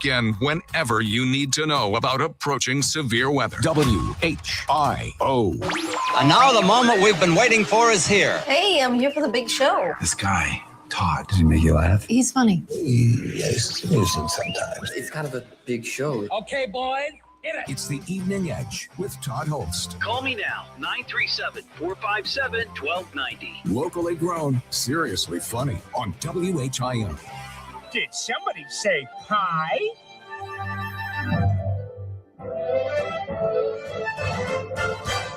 Again, whenever you need to know about approaching severe weather. WHIO. And now the moment we've been waiting for is here. Hey, I'm here for the big show. This guy, Todd, does he make you laugh? He's funny. Yes, sometimes. It's kind of a big show. Okay, boys. It's the Evening Edge with Todd Hollst. Call me now, 937-457-1290. Locally grown, seriously funny on WHIO. Did somebody say pie?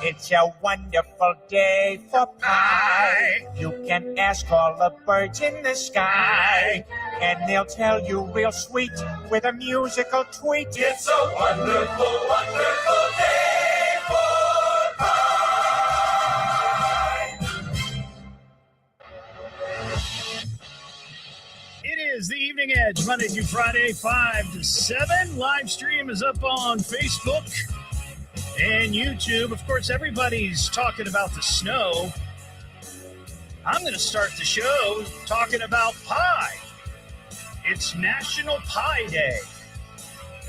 It's a wonderful day for pie. You can ask all the birds in the sky, and they'll tell you real sweet with a musical tweet. It's a wonderful, wonderful day for pie. It is the Evening Edge, Monday through Friday, 5 to 7. Live stream is up on Facebook and YouTube. Of course, everybody's talking about the snow. I'm going to start the show talking about pie. It's National Pie Day.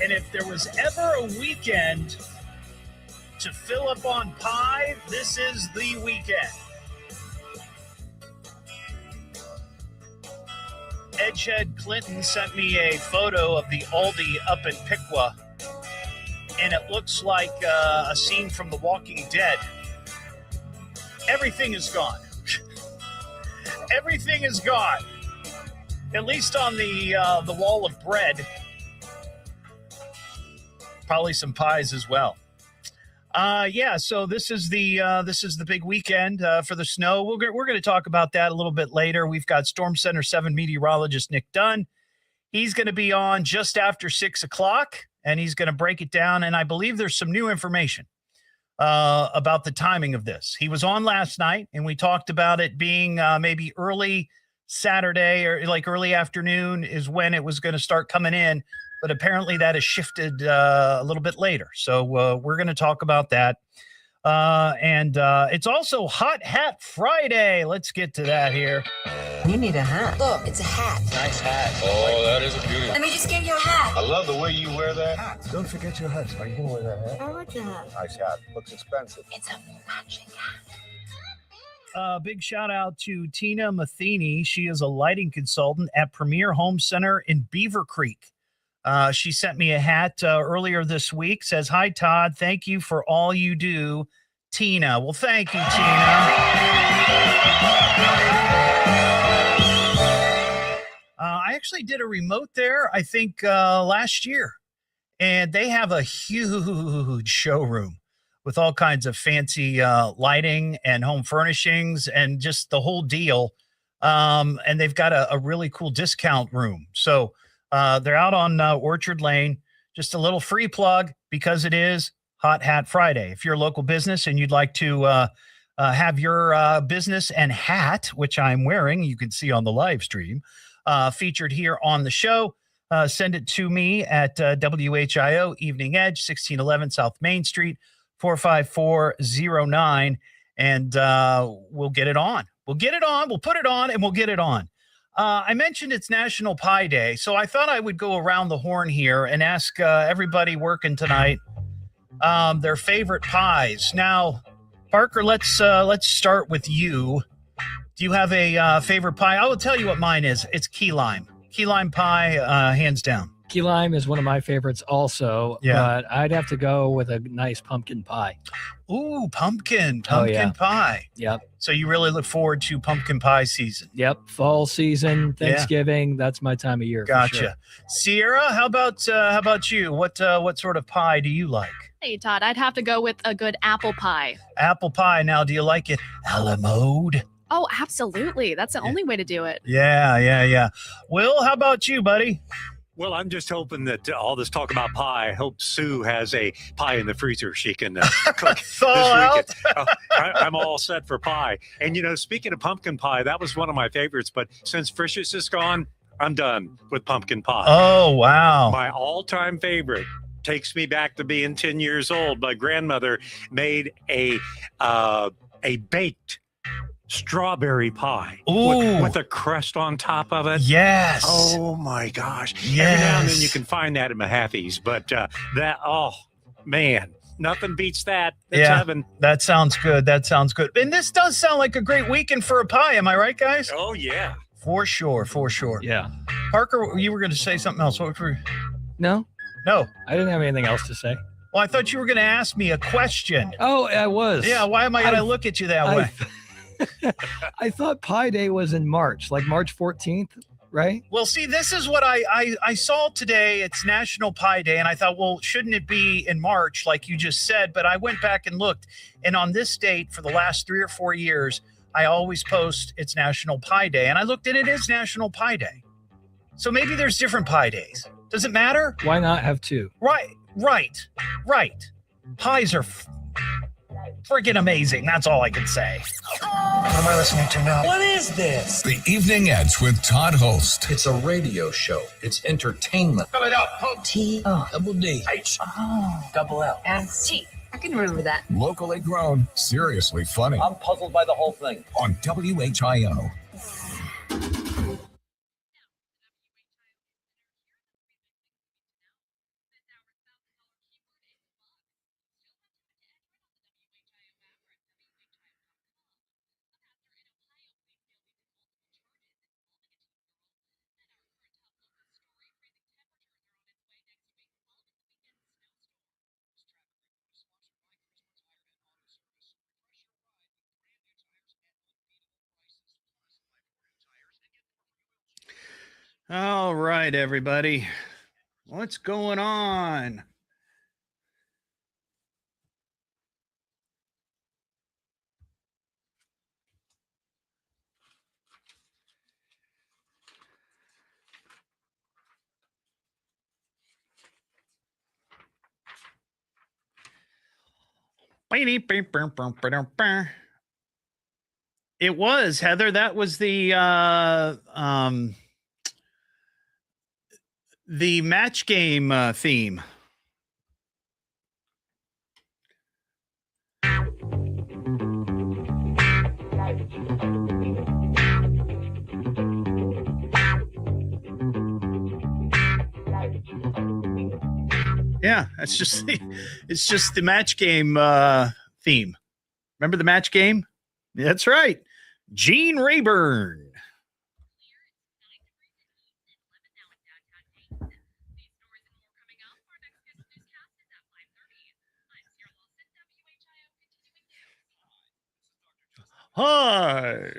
And if there was ever a weekend to fill up on pie, this is the weekend. Edgehead Clinton sent me a photo of the Aldi up in Piqua, and it looks like a scene from The Walking Dead. Everything is gone. Everything is gone. At least on the wall of bread. Probably some pies as well. So this is the big weekend for the snow. We're going to talk about that a little bit later. We've got Storm Center 7 meteorologist Nick Dunn. He's going to be on just after 6 o'clock, and he's going to break it down. And I believe there's some new information about the timing of this. He was on last night, and we talked about it being maybe early Saturday or like early afternoon is when it was going to start coming in. But apparently that has shifted a little bit later. So we're going to talk about that. And it's also Hot Hat Friday. Let's get to that here. You need a hat. Look, it's a hat. Nice hat. Oh, that is a beauty. Let me just get you a hat. I love the way you wear that. Hat. Don't forget your hat. Are you going to wear that hat? I like your hat. Nice hat. Looks expensive. It's a matching hat. Big shout out to Tina Matheny. She is a lighting consultant at Premier Home Center in Beaver Creek. She sent me a hat earlier this week. Says, "Hi, Todd. Thank you for all you do, Tina." Well, thank you, Tina. I actually did a remote there, I think, last year. And they have a huge showroom with all kinds of fancy lighting and home furnishings and just the whole deal. And they've got a really cool discount room. So they're out on Orchard Lane. Just a little free plug because it is Hot Hat Friday. If you're a local business and you'd like to have your business and hat, which I'm wearing, you can see on the live stream, featured here on the show, send it to me at WHIO Evening Edge, 1611 South Main Street, 45409, and we'll get it on. We'll get it on. We'll put it on, and we'll get it on. I mentioned it's National Pie Day, so I thought I would go around the horn here and ask everybody working tonight their favorite pies. Now, Parker, let's start with you. Do you have a favorite pie? I will tell you what mine is. It's key lime. Key lime pie, hands down. Key lime is one of my favorites also, but I'd have to go with a nice pumpkin pie. Ooh, pumpkin pie. Yep. So you really look forward to pumpkin pie season. Yep. Fall season, Thanksgiving, that's my time of year. Gotcha. For sure. Sierra, how about you? What sort of pie do you like? Hey, Todd, I'd have to go with a good apple pie. Apple pie. Now, do you like it a la mode? Oh, absolutely. That's the only way to do it. Yeah. Will, how about you, buddy? Well, I'm just hoping that all this talk about pie, I hope Sue has a pie in the freezer she can cook this weekend. I'm all set for pie. And, speaking of pumpkin pie, that was one of my favorites. But since Frisch's is gone, I'm done with pumpkin pie. Oh, wow. My all-time favorite takes me back to being 10 years old. My grandmother made a baked strawberry pie Ooh. with a crust on top of it. Yes. Oh my gosh. Yes. Every now and then you can find that at Mahaffey's, but man, nothing beats that. It's heaven. That sounds good. That sounds good. And this does sound like a great weekend for a pie. Am I right, guys? Oh yeah. For sure. For sure. Yeah. Parker, you were going to say something else. What were No, No. I didn't have anything else to say. Well, I thought you were going to ask me a question. Oh, I was. Yeah, why am I going to look at you that way? I thought Pi Day was in March, like March 14th, right? Well, see, this is what I saw today. It's National Pie Day, and I thought, well, shouldn't it be in March, like you just said? But I went back and looked, and on this date for the last 3 or 4 years, I always post it's National Pie Day, and I looked and it is National Pie Day. So maybe there's different pie days. Does it matter? Why not have two? Right. Pies are freaking amazing. That's all I can say. What am I listening to now? What is this? The Evening Edge with Todd Hollst. It's a radio show. It's entertainment. Spell it out. T-O. Double D. H. Oh. Double L. And T. I can remember that. Locally grown, seriously funny. I'm puzzled by the whole thing. On WHIO. All right, everybody. What's going on? It was, Heather. That was the match game theme. Yeah, it's just the match game theme. Remember the match game? That's right. Gene Rayburn. Hi.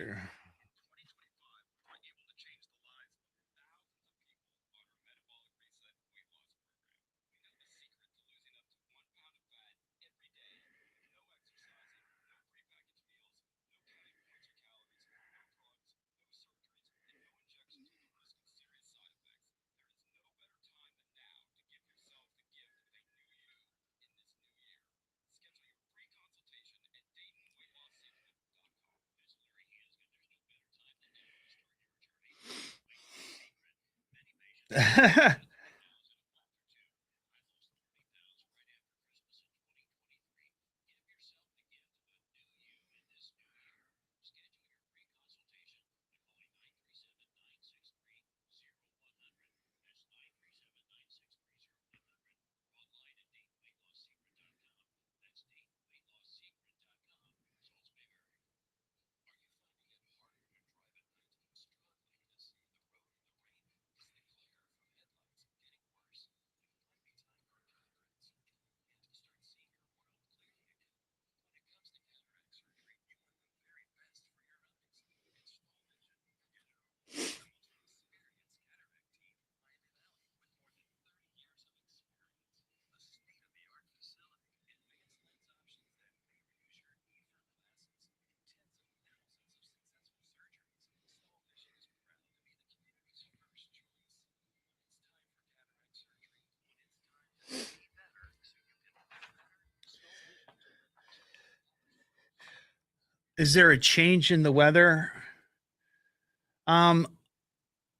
Is there a change in the weather?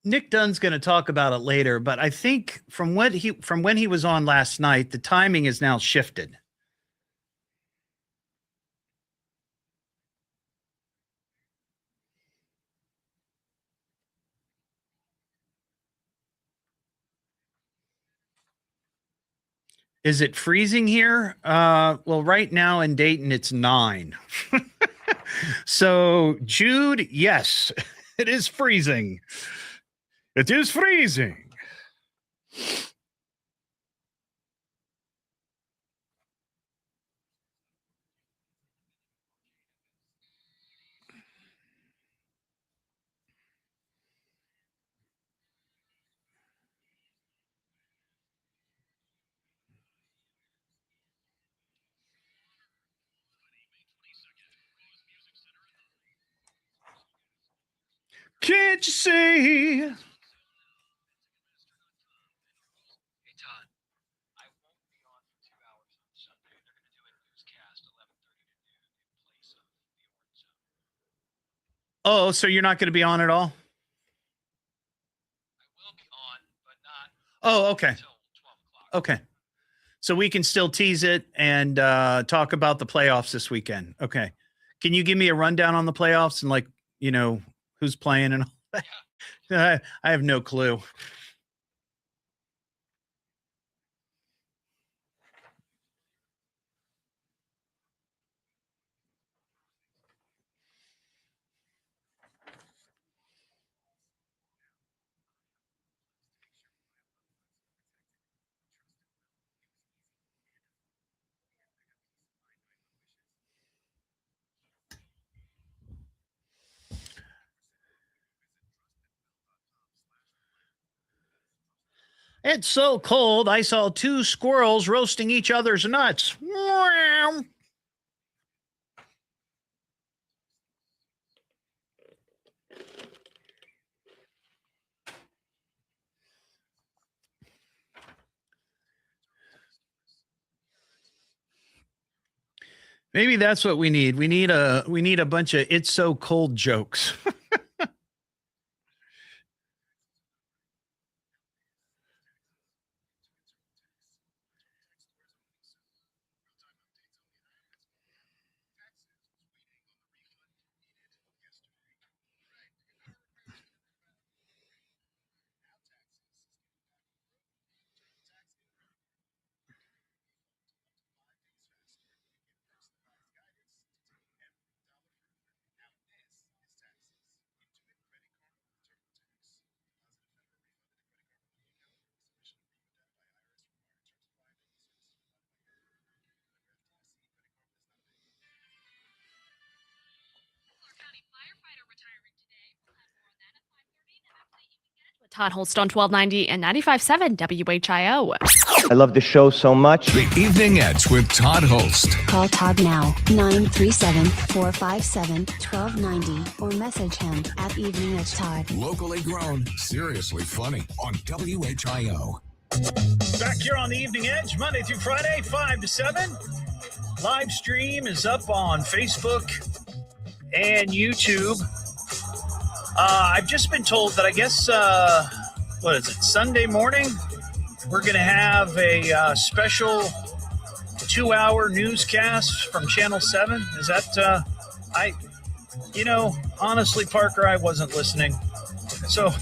Nick Dunn's going to talk about it later, but I think from when he was on last night, the timing is now shifted. Is it freezing here? Well, right now in Dayton, it's 9. So, Jude, yes, it is freezing. It is freezing. Can't you see? Oh, so you're not going to be on at all? I will be on, but not. Oh, okay. Okay. So we can still tease it and talk about the playoffs this weekend. Okay. Can you give me a rundown on the playoffs and, like, you know, who's playing and all that? I have no clue. It's so cold, I saw 2 squirrels roasting each other's nuts. Maybe that's what we need. We need a bunch of "it's so cold" jokes. Todd Hollst on 1290 and 95.7 WHIO. I love the show so much. The Evening Edge with Todd Hollst. Call Todd now, 937-457-1290, or message him at Evening Edge Todd. Locally grown, seriously funny on WHIO. Back here on the Evening Edge, Monday through Friday, 5 to 7. Live stream is up on Facebook and YouTube. I've just been told that I guess, what is it, Sunday morning, we're going to have a special 2-hour newscast from Channel 7. Is that, honestly, Parker, I wasn't listening. So,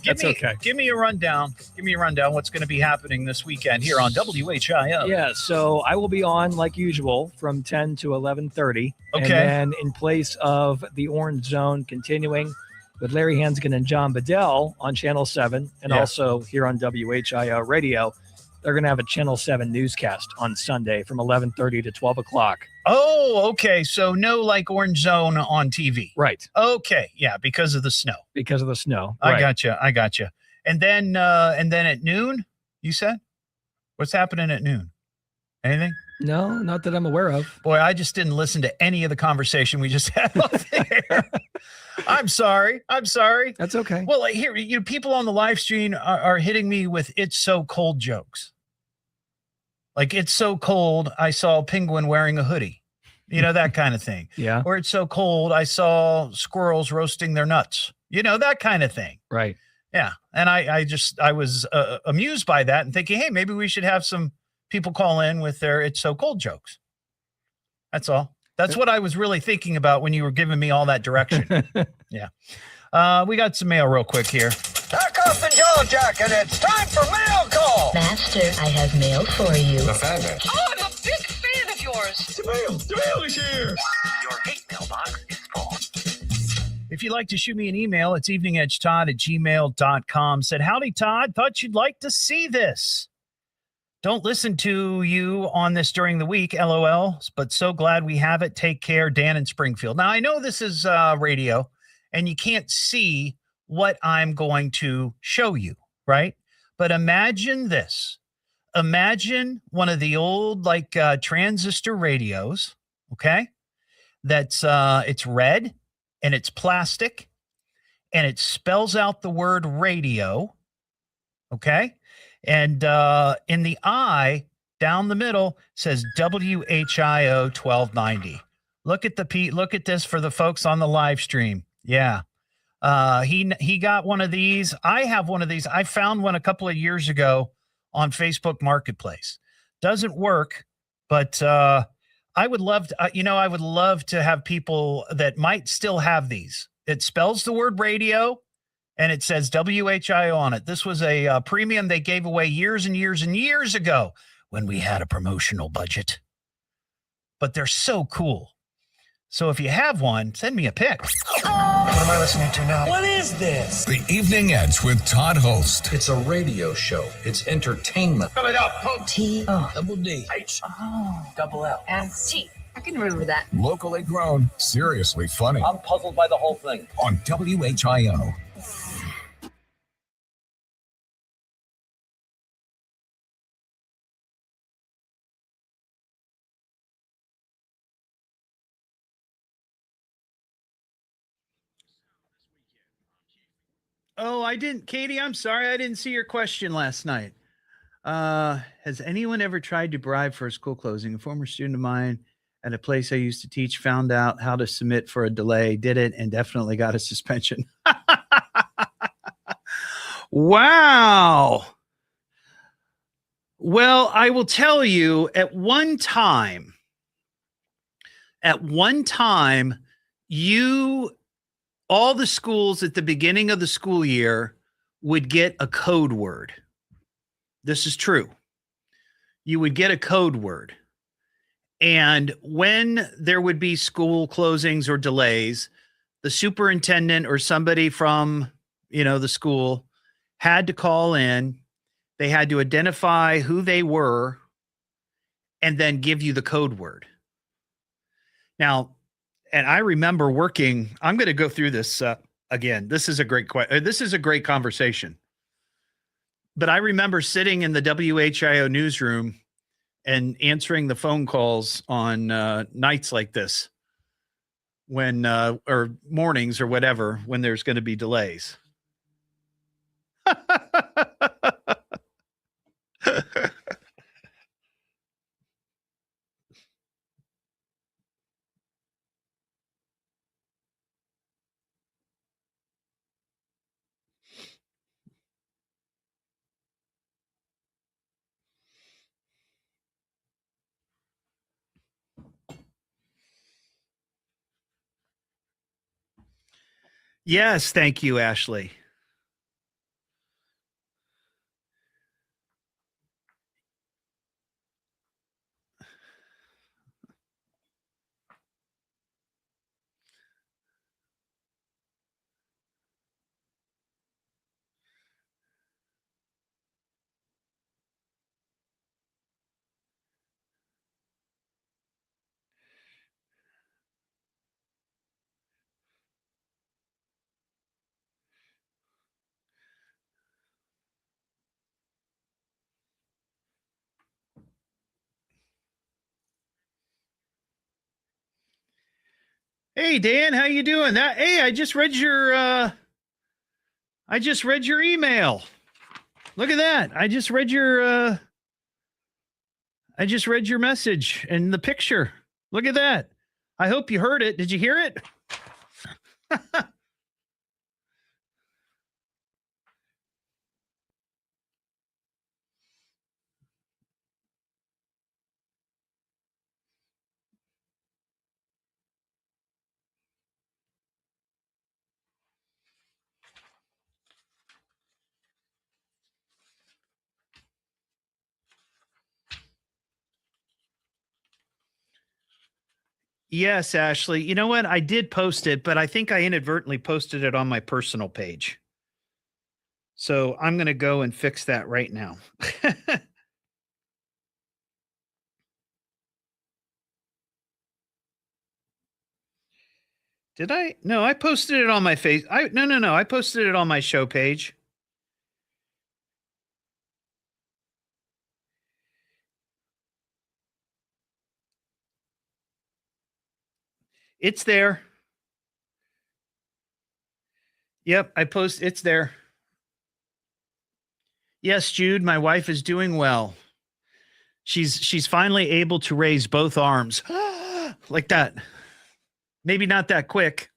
give me a rundown. Give me a rundown what's going to be happening this weekend here on WHIO. Yeah, so I will be on like usual from 10 to 11:30. Okay. And then in place of the Orange Zone continuing with Larry Hansgen and John Bedell on Channel 7 and also here on WHIO Radio, they're going to have a Channel 7 newscast on Sunday from 11:30 to 12 o'clock. Oh, okay. So no, like, Orange Zone on TV. Right. Okay. Yeah, because of the snow. Because of the snow. I Right. gotcha. And then at noon, you said? What's happening at noon? Anything? No, not that I'm aware of. Boy, I just didn't listen to any of the conversation we just had off there. I'm sorry. That's okay. Well, here, people on the live stream are hitting me with "it's so cold" jokes. Like, "it's so cold, I saw a penguin wearing a hoodie." That kind of thing. Yeah. Or "it's so cold, I saw squirrels roasting their nuts." That kind of thing. Right. Yeah. And I was amused by that and thinking, hey, maybe we should have some people call in with their "it's so cold" jokes. That's all. That's what I was really thinking about when you were giving me all that direction. Yeah. We got some mail real quick here. Pack up and jaw jack, and it's time for mail call. now. Master, I have mail for you. The Fatman. Oh, I'm a big fan of yours. The mail is here. Your hate mailbox is full. If you'd like to shoot me an email, it's eveningedgetodd@gmail.com. Said, howdy, Todd. Thought you'd like to see this. Don't listen to you on this during the week, LOL, but so glad we have it. Take care, Dan in Springfield. Now, I know this is radio, and you can't see what I'm going to show you, right? But imagine this. Imagine one of the old, transistor radios, okay? That's, it's red, and it's plastic, and it spells out the word radio, okay? And in the I, down the middle, says WHIO 1290. Look at this for the folks on the live stream. Yeah. He got one of these. I have one of these. I found one a couple of years ago on Facebook Marketplace. Doesn't work, but I would love to, I would love to have people that might still have these. It spells the word radio, and it says WHIO on it. This was a premium they gave away years and years and years ago when we had a promotional budget. But they're so cool. So if you have one, send me a pic. What am I listening to now? What is this? The Evening Edge with Todd Hollst. It's a radio show. It's entertainment. Spell it out, folks. T-O-double-D. H. Oh, double L. And T. I can remember that. Locally grown, seriously funny. I'm puzzled by the whole thing. On WHIO. Oh, Katie, I'm sorry. I didn't see your question last night. Has anyone ever tried to bribe for a school closing? A former student of mine at a place I used to teach found out how to submit for a delay, did it, and definitely got a suspension. Wow. Well, I will tell you, at one time, all the schools at the beginning of the school year would get a code word. This is true. You would get a code word. And when there would be school closings or delays, the superintendent or somebody from, the school had to call in. They had to identify who they were and then give you the code word. Now, and I remember working, I'm going to go through this again. This is a great conversation. But I remember sitting in the WHIO newsroom and answering the phone calls on nights like this or mornings or whatever, when there's going to be delays. Yes, thank you, Ashley. Hey, Dan, how you doing? Hey, I just read your email. Look at that. I just read your message and the picture. Look at that. I hope you heard it. Did you hear it? Yes, Ashley. You know what? I did post it, but I think I inadvertently posted it on my personal page. So I'm going to go and fix that right now. Did I? No, I posted it on my face. No. I posted it on my show page. It's there. Yep, it's there. Yes, Jude, my wife is doing well. She's finally able to raise both arms like that. Maybe not that quick.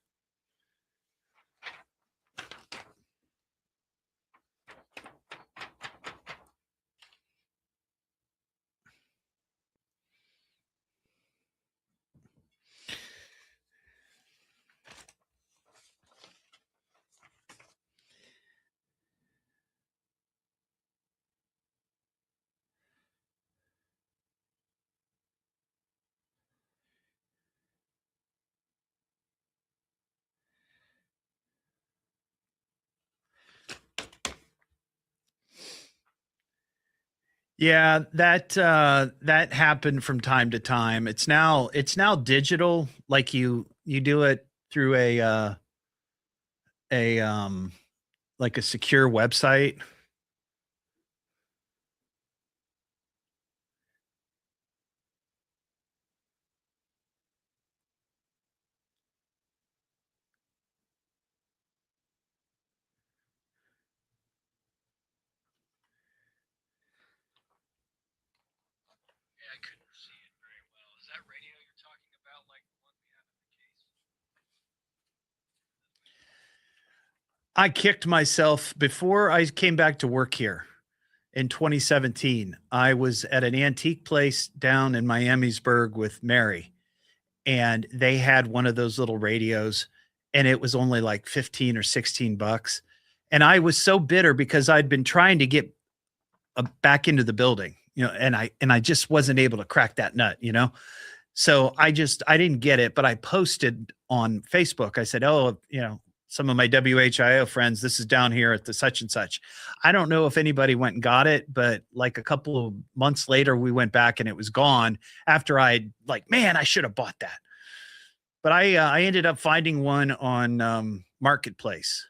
Yeah, that happened from time to time. It's now digital, like you do it through a like a secure website. I kicked myself before I came back to work here in 2017. I was at an antique place down in Miamisburg with Mary, and they had one of those little radios, and it was only like 15 or 16 bucks. And I was so bitter because I'd been trying to get back into the building, and I just wasn't able to crack that nut, So I didn't get it, but I posted on Facebook. I said, "Oh, some of my WHIO friends, this is down here at the such and such." I don't know if anybody went and got it, but like a couple of months later, we went back and it was gone after man, I should have bought that. But I ended up finding one on Marketplace,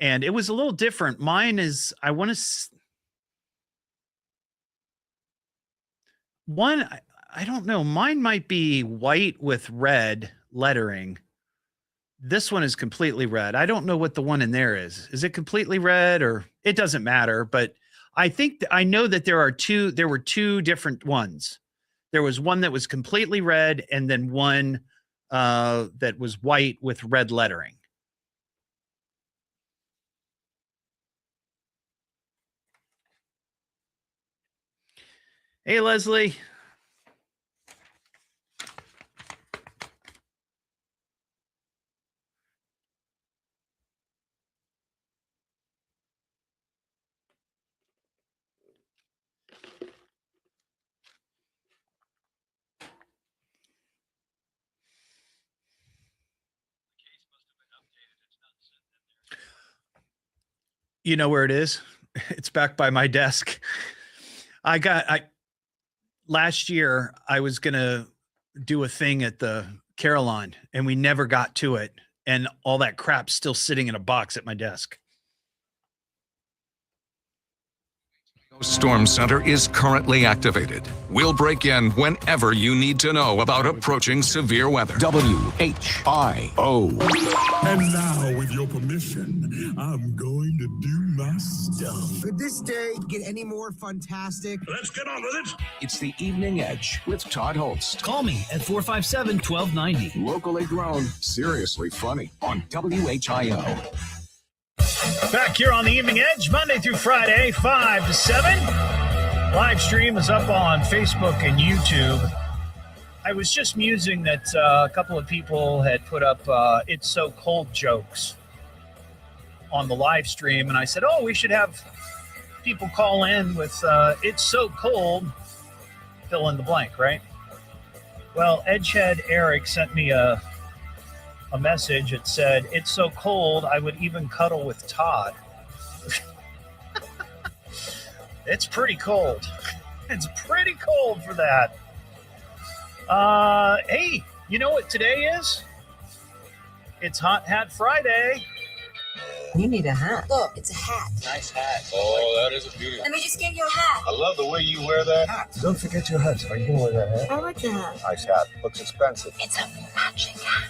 and it was a little different. Mine is, I don't know. Mine might be white with red lettering. This one is completely red. I don't know what the one in there is. Is it completely red, or it doesn't matter? But I think I know that there were two different ones. There was one that was completely red, and then one that was white with red lettering. Hey, Leslie. You know where it is? It's back by my desk. Last year I was going to do a thing at the Caroline, and we never got to it. And all that crap's still sitting in a box at my desk. Storm Center is currently activated. We'll break in whenever you need to know about approaching severe weather. WHIO. And now, with your permission, I'm going to do my stuff. Could this day get any more fantastic? Let's get on with it. It's the Evening Edge with Todd Hollst. Call me at 457-1290. Locally grown, seriously funny on WHIO. Back here on the Evening Edge, Monday through Friday, 5 to 7. Live stream is up on Facebook and YouTube. I was just musing that a couple of people had put up "It's So Cold" jokes on the live stream, and I said, "Oh, we should have people call in with "It's so cold," fill in the blank, right?" Well, Edgehead Eric sent me a message. It said, "It's so cold, I would even cuddle with Todd." It's pretty cold. It's pretty cold for that. Hey, you know what today is? It's Hot Hat Friday. You need a hat. Look, it's a hat. Nice hat. Oh, that is a beauty. Let me just get you a hat. I love the way you wear that hat. Don't forget your hat. Are you going to wear that hat? I like the hat. Nice hat. Looks expensive. It's a matching hat.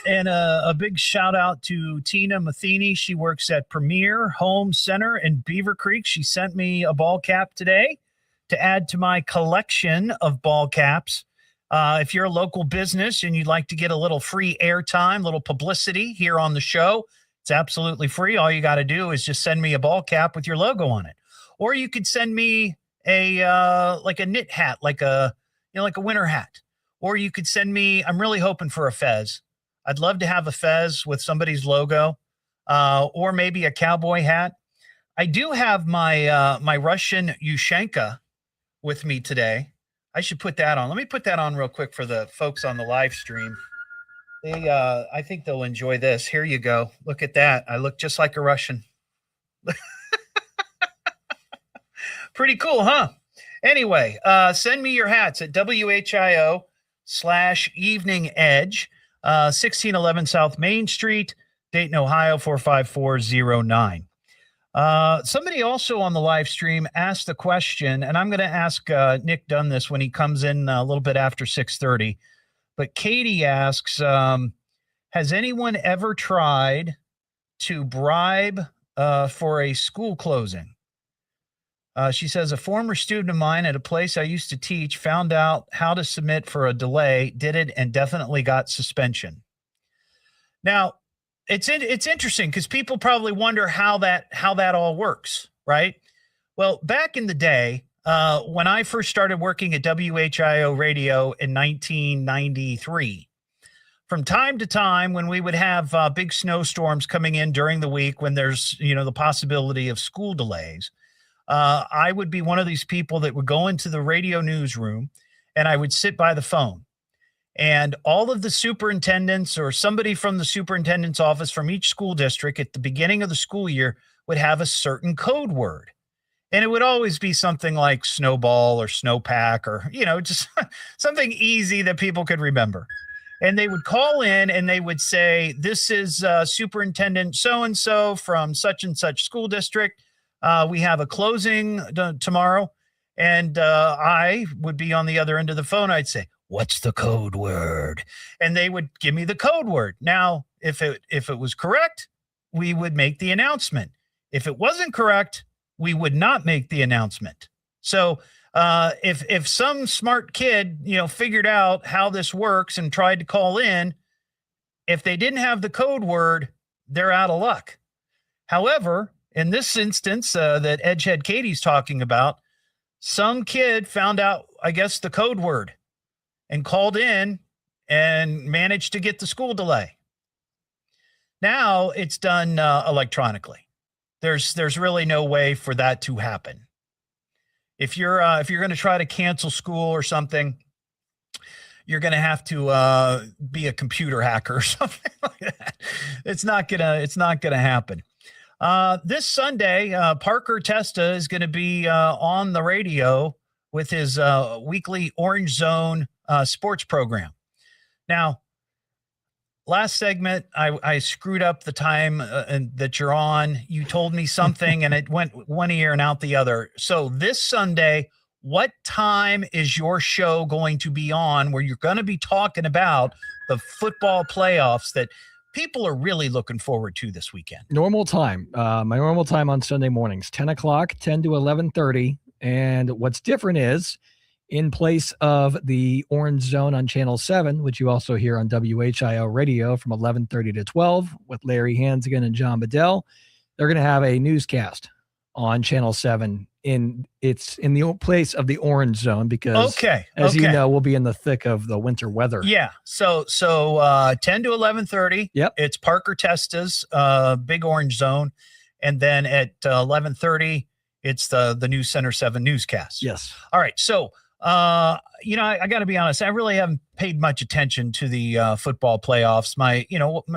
And a big shout out to Tina Matheny. She works at Premier Home Center in Beaver Creek. She sent me a ball cap today to add to my collection of ball caps. If you're a local business and you'd like to get a little free airtime, little publicity here on the show, it's absolutely free. All you got to do is just send me a ball cap with your logo on it. Or you could send me a like a knit hat, like a winter hat. Or you could send me, I'm really hoping for a fez. I'd love to have a fez with somebody's logo, or maybe a cowboy hat. I do have my my Russian Ushanka with me today. I should put that on. Let me put that on real quick for the folks on the live stream. They, I think they'll enjoy this. Here you go. Look at that. I look just like a Russian. Pretty cool, huh? Anyway, send me your hats at WHIO/Evening Edge. 1611 South Main Street, Dayton, Ohio, 45409. Somebody also on the live stream asked a question, and I'm going to ask Nick Dunn this when he comes in a little bit after 6:30. But Katie asks, has anyone ever tried to bribe for a school closing? She says, a former student of mine at a place I used to teach found out how to submit for a delay, did it, and definitely got suspension. Now, it's interesting because people probably wonder how that all works, right? Well, back in the day, when I first started working at WHIO Radio in 1993, from time to time when we would have big snowstorms coming in during the week when there's, the possibility of school delays, I would be one of these people that would go into the radio newsroom and I would sit by the phone. And all of the superintendents or somebody from the superintendent's office from each school district at the beginning of the school year would have a certain code word. And it would always be something like snowball or snowpack or, just something easy that people could remember. And they would call in and they would say, this is Superintendent so-and-so from such and such school district. We have a closing tomorrow. And I would be on the other end of the phone. I'd say, what's the code word? And they would give me the code word. Now, if it was correct, we would make the announcement. If it wasn't correct, we would not make the announcement. So if some smart kid, figured out how this works and tried to call in, if they didn't have the code word, they're out of luck. However, in this instance that Edgehead Katie's talking about, some kid found out, I guess, the code word and called in and managed to get the school delay. Now it's done electronically. There's really no way for that to happen. If you're going to try to cancel school or something, you're going to have to be a computer hacker or something like that. It's not gonna happen. This Sunday, Parker Testa is going to be on the radio with his weekly Orange Zone sports program. Now, last segment, I screwed up the time that you're on. You told me something and it went one ear and out the other. So this Sunday, what time is your show going to be on where you're going to be talking about the football playoffs that people are really looking forward to this weekend? Normal time. My normal time on Sunday mornings, 10 o'clock, 10 to 11:30. And what's different is, in place of the Orange Zone on Channel 7, which you also hear on WHIO Radio from 11:30 to 12 with Larry Hansigan and John Bedell, they're going to have a newscast on Channel 7. It's in the place of the Orange Zone because, as you know, we'll be in the thick of the winter weather. Yeah. So 10 to 11:30. Yep. It's Parker Testa's Big Orange Zone, and then at 11:30, it's the News Center 7 newscast. Yes. All right. So I got to be honest. I really haven't paid much attention to the football playoffs.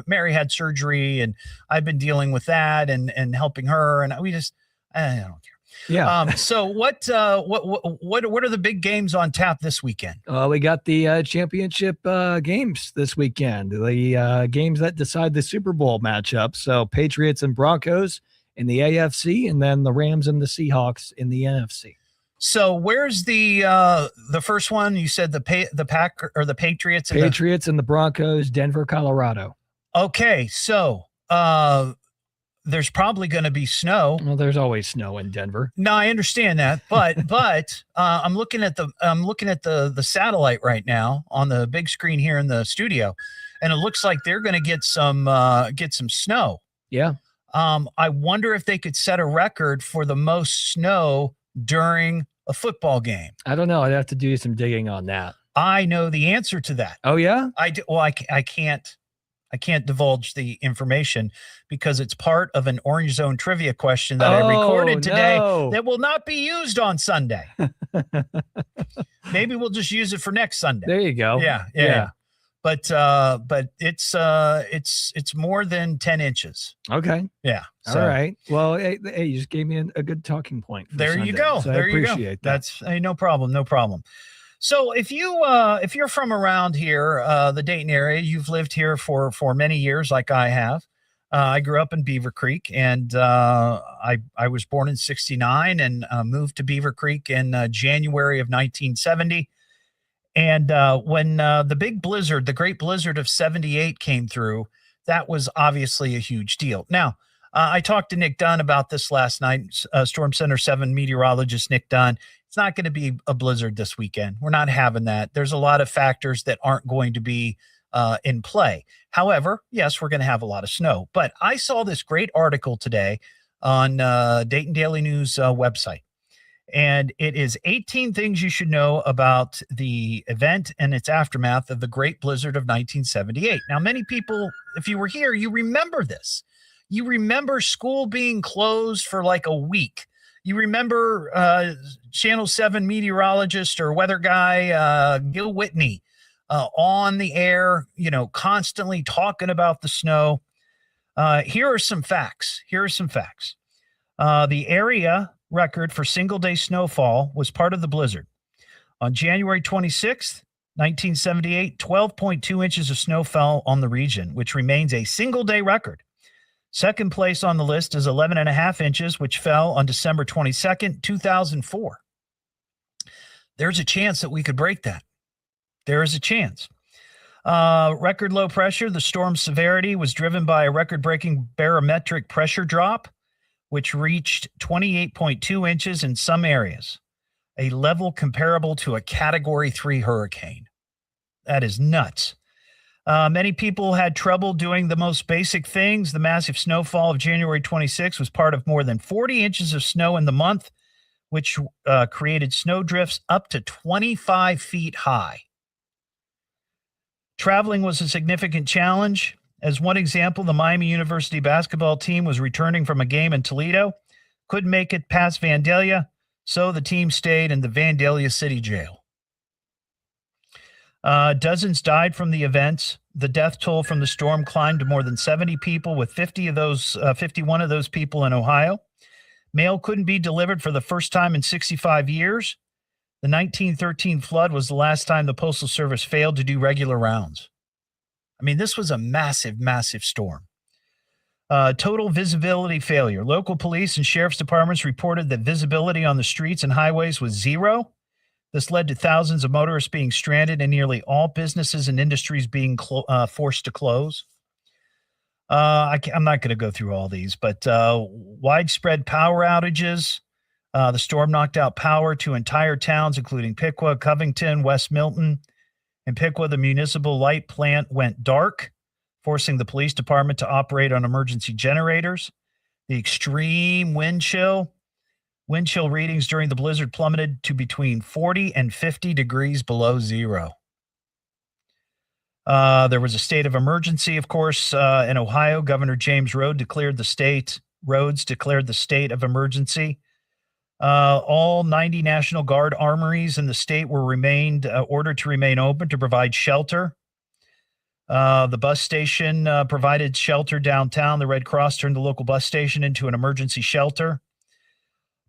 Mary had surgery, and I've been dealing with that and helping her, and I don't care. Yeah. So what are the big games on tap this weekend? We got the championship games this weekend. The games that decide the Super Bowl matchup. So Patriots and Broncos in the AFC, and then the Rams and the Seahawks in the NFC. So where's the first one? You said the Patriots. Patriots and the Broncos, Denver, Colorado. Okay, so there's probably going to be snow. Well, there's always snow in Denver. No, I understand that, but I'm looking at the satellite right now on the big screen here in the studio, and it looks like they're going to get some snow. Yeah. I wonder if they could set a record for the most snow during a football game. I don't know. I'd have to do some digging on that. I know the answer to that. Oh yeah? I do. Well, I can't divulge the information because it's part of an Orange Zone trivia question that I recorded today that will not be used on Sunday. Maybe we'll just use it for next Sunday. There you go. Yeah. But it's more than 10 inches. Okay. Yeah. All right. Well, hey, you just gave me a good talking point. There Sunday, you go. So there I appreciate that. That's no problem. No problem. So if you're from around here, the Dayton area, you've lived here for many years, like I have. I grew up in Beaver Creek, and I was born in '69 and moved to Beaver Creek in January of 1970. And when the big blizzard, the great blizzard of '78 came through, that was obviously a huge deal. Now, I talked to Nick Dunn about this last night, Storm Center 7 meteorologist Nick Dunn. It's not going to be a blizzard this weekend. We're not having that. There's a lot of factors that aren't going to be in play. However, yes, we're going to have a lot of snow. But I saw this great article today on Dayton Daily News website. And it is 18 things you should know about the event and its aftermath of the Great Blizzard of 1978. Now, many people, if you were here, you remember this. You remember school being closed for like a week. You remember Channel 7 meteorologist or weather guy Gil Whitney on the air, constantly talking about the snow. Here are some facts. The area record for single-day snowfall was part of the blizzard. On January 26th, 1978, 12.2 inches of snow fell on the region, which remains a single-day record. Second place on the list is 11.5 inches, which fell on December 22nd, 2004. There's a chance that we could break that. There is a chance. Record low pressure. The storm's severity was driven by a record-breaking barometric pressure drop, which reached 28.2 inches in some areas, a level comparable to a Category 3 hurricane. That is nuts. Many people had trouble doing the most basic things. The massive snowfall of January 26 was part of more than 40 inches of snow in the month, which created snow drifts up to 25 feet high. Traveling was a significant challenge. As one example, the Miami University basketball team was returning from a game in Toledo, couldn't make it past Vandalia, so the team stayed in the Vandalia City Jail. Dozens died from the events. The death toll from the storm climbed to more than 70 people, with 51 of those people in Ohio. Mail couldn't be delivered for the first time in 65 years. The 1913 flood was the last time the Postal Service failed to do regular rounds. I mean, this was a massive, massive storm. Total visibility failure. Local police and sheriff's departments reported that visibility on the streets and highways was zero. This led to thousands of motorists being stranded and nearly all businesses and industries being forced to close. I'm not going to go through all these, but widespread power outages. The storm knocked out power to entire towns, including Piqua, Covington, West Milton. In Piqua, the municipal light plant went dark, forcing the police department to operate on emergency generators. The extreme wind chill readings during the blizzard plummeted to between 40 and 50 degrees below zero. There was a state of emergency, of course, in Ohio. Governor James Rhodes declared the state of emergency. All 90 National Guard armories in the state were ordered to remain open to provide shelter. The bus station provided shelter downtown. The Red Cross turned the local bus station into an emergency shelter.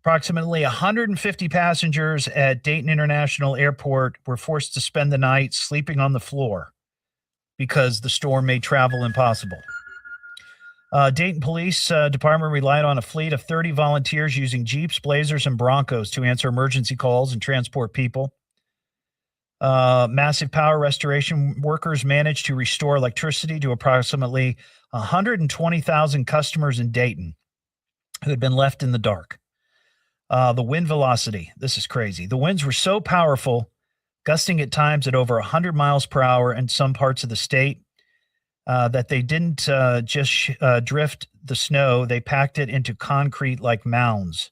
Approximately 150 passengers at Dayton International Airport were forced to spend the night sleeping on the floor because the storm made travel impossible. Dayton Police Department relied on a fleet of 30 volunteers using Jeeps, Blazers, and Broncos to answer emergency calls and transport people. Massive power restoration workers managed to restore electricity to approximately 120,000 customers in Dayton who had been left in the dark. The wind velocity, this is crazy. The winds were so powerful, gusting at times at over 100 miles per hour in some parts of the state, that they didn't just drift the snow. They packed it into concrete like mounds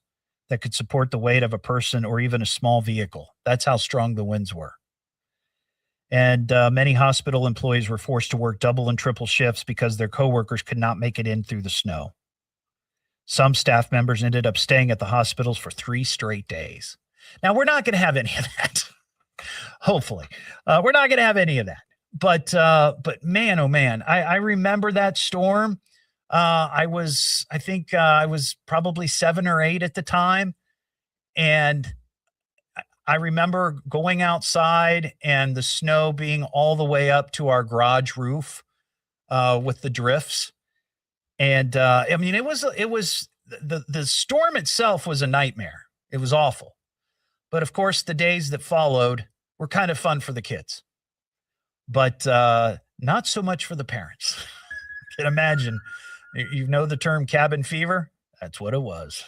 that could support the weight of a person or even a small vehicle. That's how strong the winds were. And many hospital employees were forced to work double and triple shifts because their coworkers could not make it in through the snow. Some staff members ended up staying at the hospitals for 3 straight days. Now, we're not going to have any of that. Hopefully. We're not going to have any of that. But man, oh man, I remember that storm. I was probably 7 or 8 at the time. And I remember going outside and the snow being all the way up to our garage roof with the drifts. And I mean, it was the storm itself was a nightmare. It was awful. But of course, the days that followed were kind of fun for the kids, but not so much for the parents. I can imagine. You know the term cabin fever? That's what it was.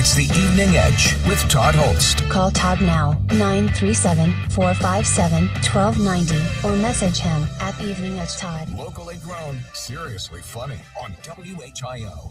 It's the Evening Edge with Todd Hollst. Call Todd now, 937-457-1290, or message him at Evening Edge Todd. Locally grown, seriously funny on WHIO.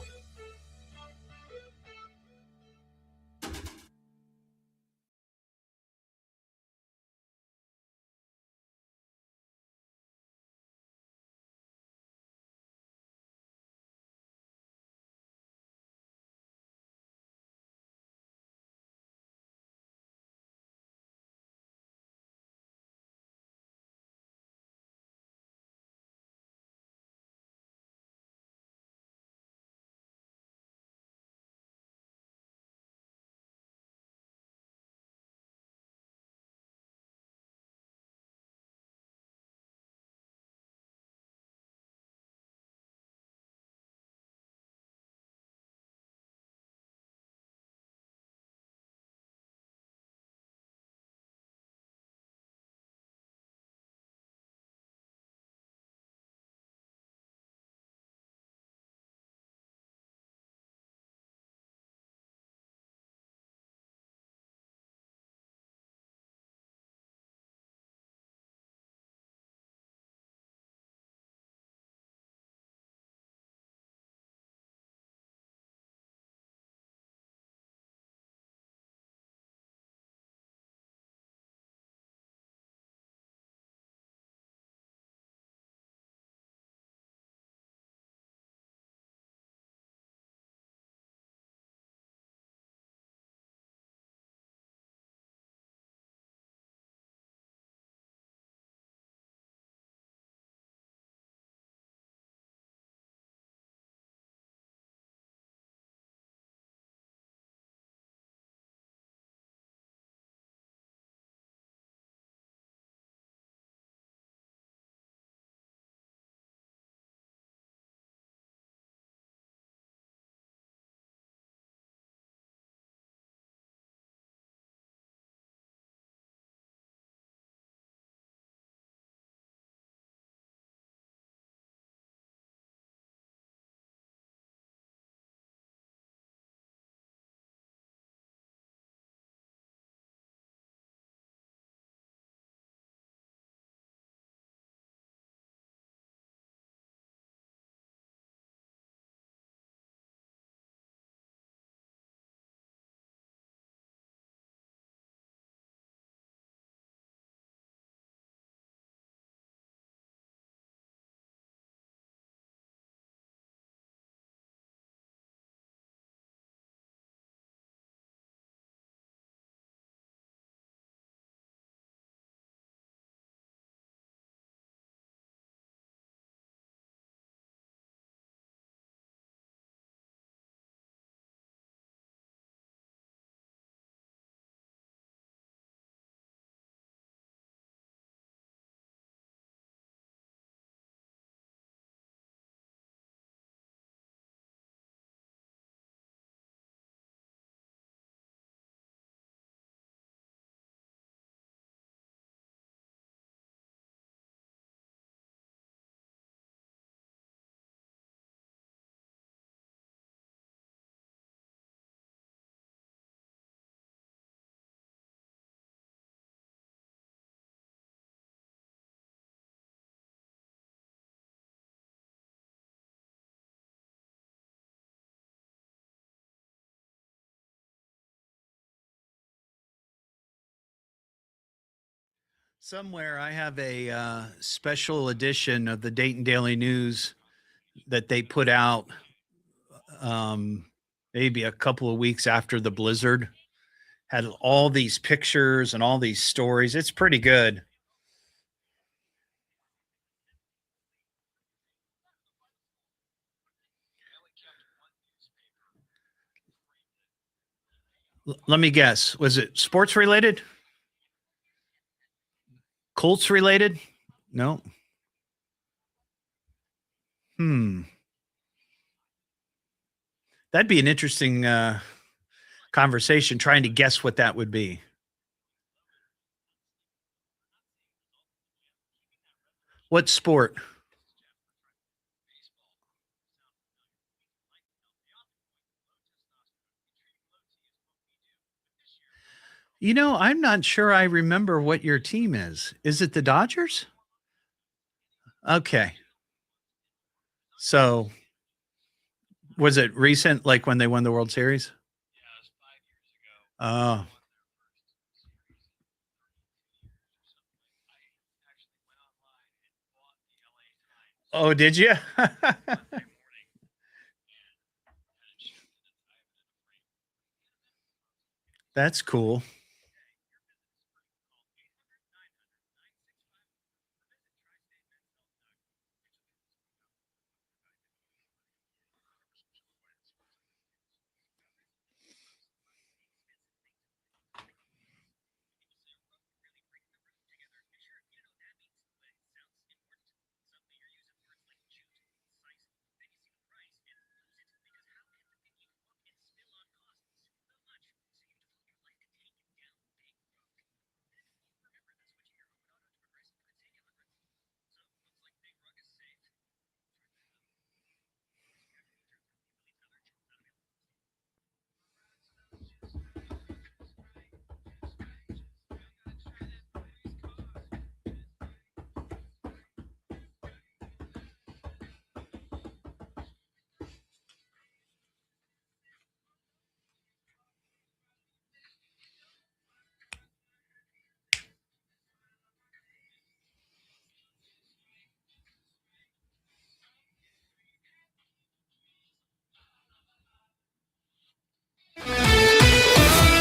Somewhere I have a special edition of the Dayton Daily News that they put out maybe a couple of weeks after the blizzard. Had all these pictures and all these stories. It's pretty good. Let me guess. Was it sports related? Colts related? No. That'd be an interesting conversation, trying to guess what that would be. What sport? You know, I'm not sure I remember what your team is. Is it the Dodgers? Okay. So was it recent, like when they won the World Series? Yeah, it was 5 years ago. Oh. Oh, did you? That's cool.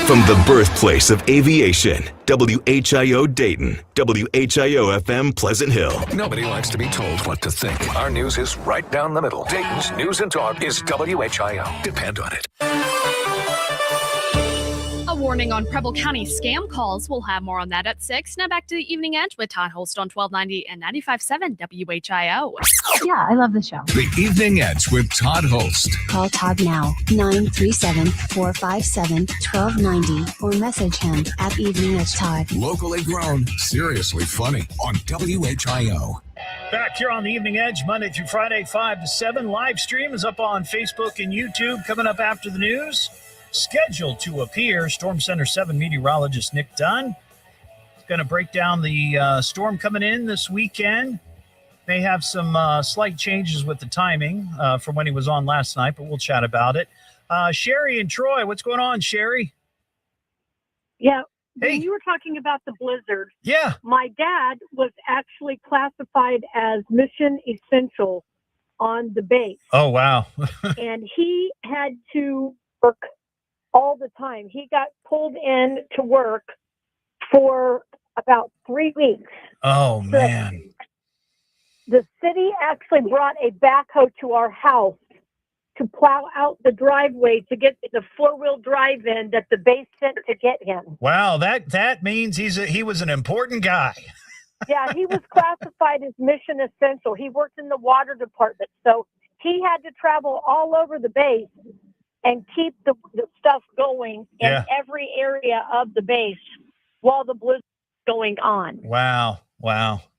From the birthplace of aviation, WHIO Dayton, WHIO FM Pleasant Hill. Nobody likes to be told what to think. Our news is right down the middle. Dayton's News and Talk is WHIO. Depend on it. A warning on Preble County scam calls. We'll have more on that at 6. Now back to the Evening Edge with Todd Hollst on 1290 and 95.7 WHIO. Yeah, I love the show. The Evening Edge with Todd Hollst. Call Todd now, 937-457-1290, or message him at Evening Edge Todd. Locally grown, seriously funny on WHIO. Back here on the Evening Edge, Monday through Friday, 5 to 7. Live stream is up on Facebook and YouTube. Coming up after the news, scheduled to appear, Storm Center 7 meteorologist Nick Dunn. He's going to break down the storm coming in this weekend. May have some slight changes with the timing from when he was on last night, but we'll chat about it. Sherry and Troy, what's going on, Sherry? Yeah. Hey. When you were talking about the blizzard, Yeah. my dad was actually classified as mission essential on the base. Oh, wow. And he had to work all the time. He got pulled in to work for about 3 weeks. Oh, man. The city actually brought a backhoe to our house to plow out the driveway to get the four-wheel drive in that the base sent to get him. Wow, that means he was an important guy. Yeah, he was classified as mission essential. He worked in the water department, so he had to travel all over the base and keep the stuff going in every area of the base while the blizzard was going on. Wow,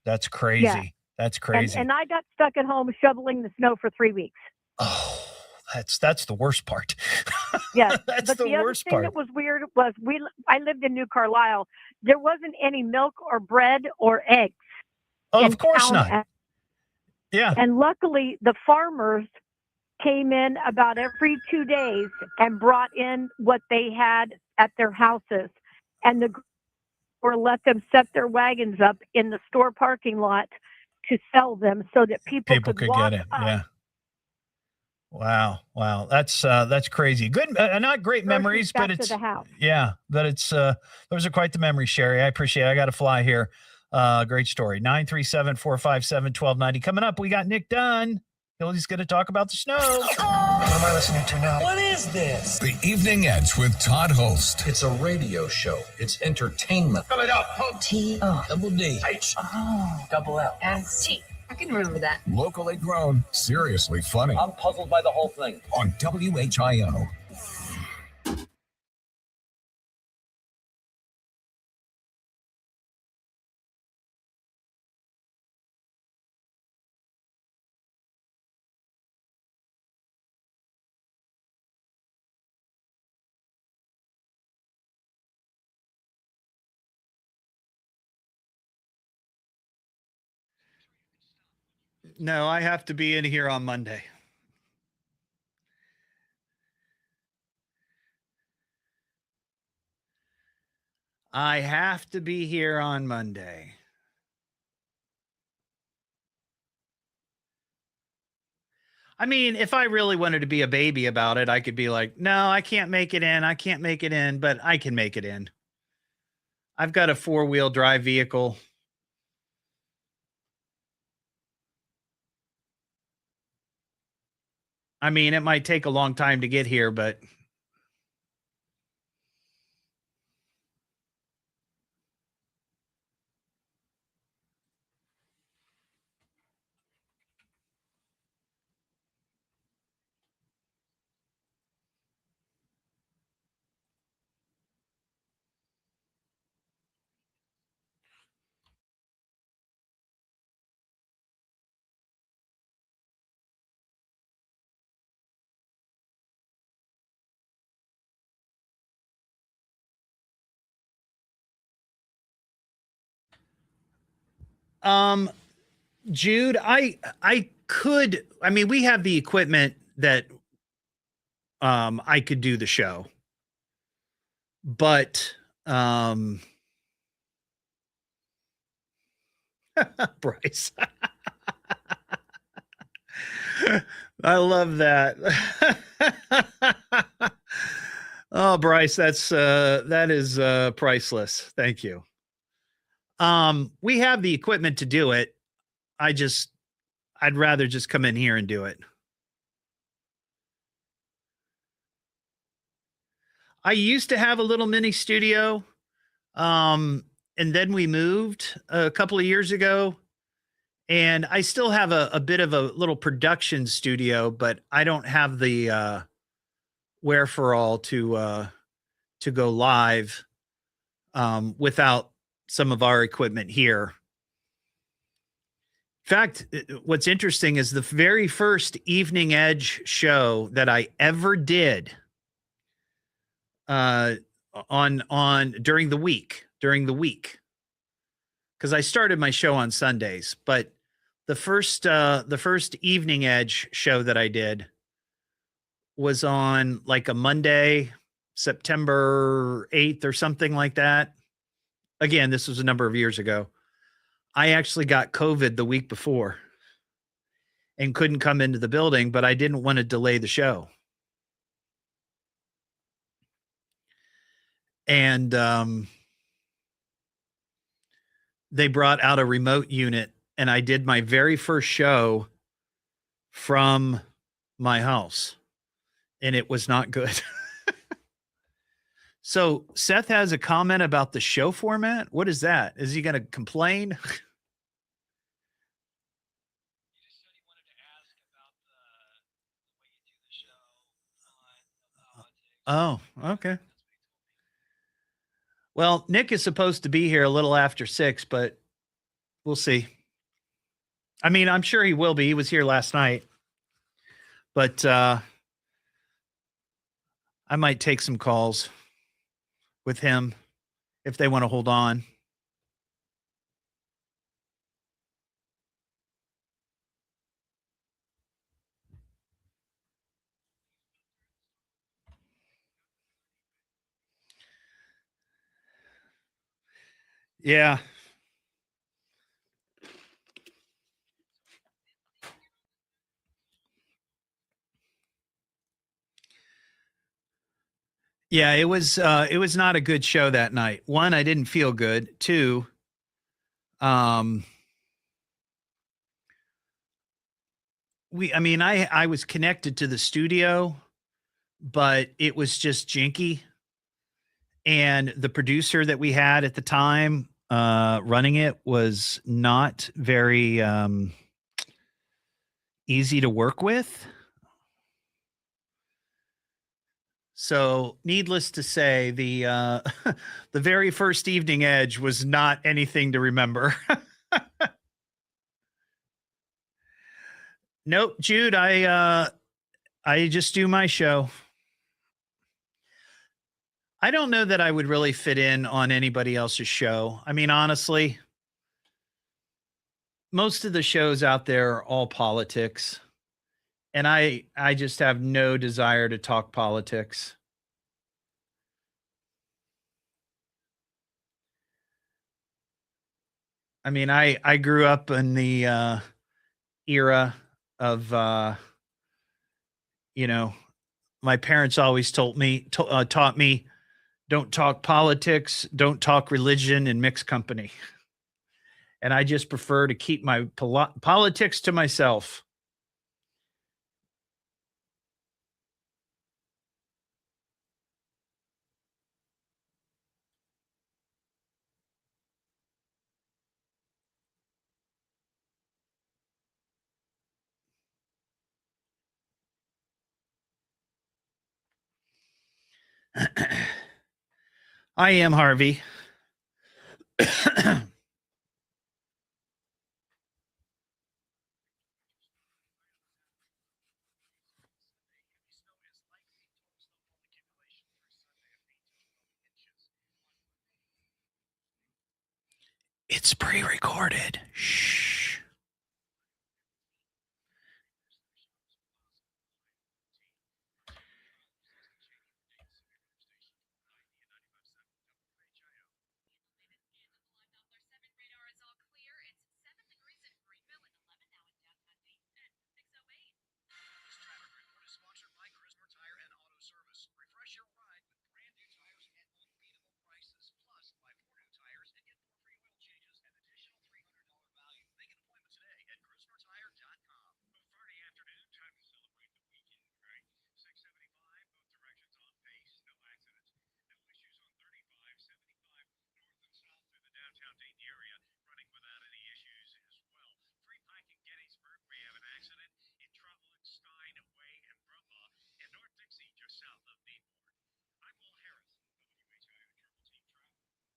that's crazy. Yeah. That's crazy. And I got stuck at home shoveling the snow for 3 weeks. Oh, that's the worst part. Yeah, that's but the other worst thing part. that was weird was I lived in New Carlisle. There wasn't any milk or bread or eggs. Oh, in of course town. not. Yeah. And luckily, the farmers came in about every 2 days and brought in what they had at their houses. And the or let them set their wagons up in the store parking lot to sell them so that people could walk get it. up. Yeah. Wow. That's crazy. Good, not great memories, but back to it's the house. yeah. But it's those are quite the memories, Sherry. I appreciate it. I got to fly here. Great story. 937-457-1290. Coming up, we got Nick Dunn. He's going to talk about the snow. What am I listening to now? What is this? The Evening Edge with Todd Hollst. It's a radio show. It's entertainment. Spell it out. T-double-D. H. Oh, double L. And T. I can remember that. Locally grown, seriously funny. I'm puzzled by the whole thing. On WHIO. No, I have to be in here on Monday. I have to be here on Monday. I mean, if I really wanted to be a baby about it, I could be like, no, I can't make it in. I can't make it in, but I can make it in. I've got a 4-wheel drive vehicle. I mean, it might take a long time to get here, but Jude, I could, I mean, we have the equipment that I could do the show. But Bryce. I love that. Oh, Bryce, that is priceless. Thank you. We have the equipment to do it. I'd rather just come in here and do it. I used to have a little mini studio. And then we moved a couple of years ago. And I still have a bit of a little production studio, but I don't have the wherefore to go live without some of our equipment here. In fact, what's interesting is the very first Evening Edge show that I ever did on during the week, because I started my show on Sundays, but the first Evening Edge show that I did was on like a Monday, September 8th or something like that. Again, this was a number of years ago. I actually got COVID the week before and couldn't come into the building, but I didn't want to delay the show. And they brought out a remote unit, and I did my very first show from my house, and it was not good. So Seth has a comment about the show format. What is that? Is he going to complain? Oh, okay. Well, Nick is supposed to be here a little after 6, but we'll see. I mean, I'm sure he will be. He was here last night. But I might take some calls with him if they want to hold on. Yeah. Yeah, it was not a good show that night. One, I didn't feel good. Two, I was connected to the studio, but it was just jinky. And the producer that we had at the time running it was not very easy to work with. So, needless to say, the the very first Evening Edge was not anything to remember. Nope, Jude, I just do my show. I don't know that I would really fit in on anybody else's show. I mean, honestly, most of the shows out there are all politics. And I just have no desire to talk politics. I mean, I grew up in the era of, my parents always taught me, don't talk politics, don't talk religion and mixed company. And I just prefer to keep my politics to myself. I am Harvey. It's pre-recorded. Shh.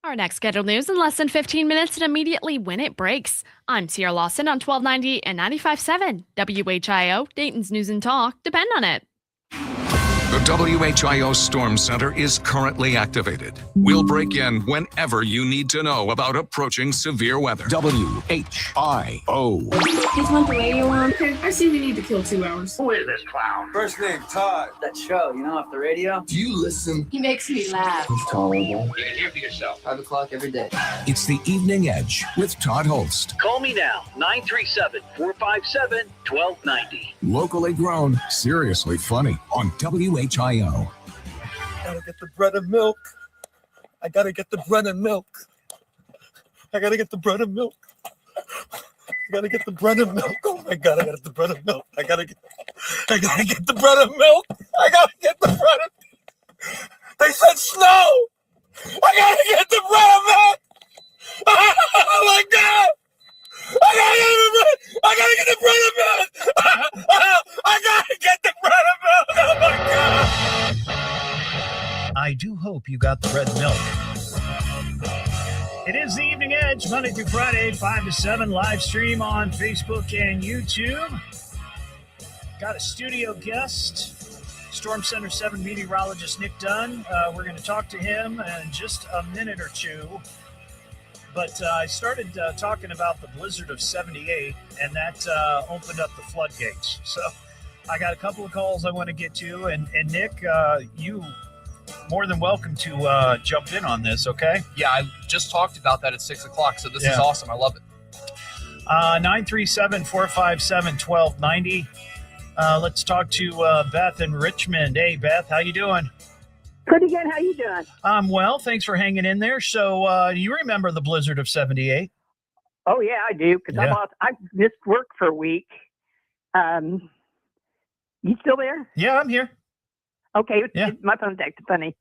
Our next scheduled news in less than 15 minutes and immediately when it breaks. I'm Sierra Lawson on 1290 and 95.7 WHIO, Dayton's News and Talk. Depend on it. The WHIO Storm Center is currently activated. We'll break in whenever you need to know about approaching severe weather. WHIO. He's one the radio on. Okay, I see we need to kill 2 hours. Who is this clown? First name, Todd. That show, off the radio. Do you listen? He makes me laugh. He's tolerable. You can hear for yourself. 5 o'clock every day. It's the Evening Edge with Todd Hollst. Call me now, 937-457-1290. Locally grown, seriously funny on WHIO. Gotta get the bread and milk. I gotta get the bread and milk. I gotta get the bread and milk. I gotta get the bread and milk. Oh my God, I gotta get the bread and milk. I gotta get the bread and milk. I gotta get the bread and They said snow. I gotta get the bread and milk. Oh my God. I gotta get the bread and milk. I gotta get the bread and milk. Oh my God. I do hope you got the bread and milk. It is the Evening Edge, Monday through Friday, 5 to 7, live stream on Facebook and YouTube. Got a studio guest, Storm Center 7 meteorologist Nick Dunn. We're going to talk to him in just a minute or two. But I started talking about the blizzard of 78, and that opened up the floodgates. So I got a couple of calls I want to get to. And Nick, you more than welcome to jump in on this, okay? Yeah, I just talked about that at 6 o'clock, so this is Yeah. awesome. I love it. 937-457-1290. Let's talk to Beth in Richmond. Hey, Beth, how you doing? Pretty good. How you doing? I'm well. Thanks for hanging in there. So do you remember the blizzard of 78? Oh yeah, I do. Because Yeah. I missed work for a week. You still there? Yeah, I'm here. Okay. Yeah. My phone's acting funny.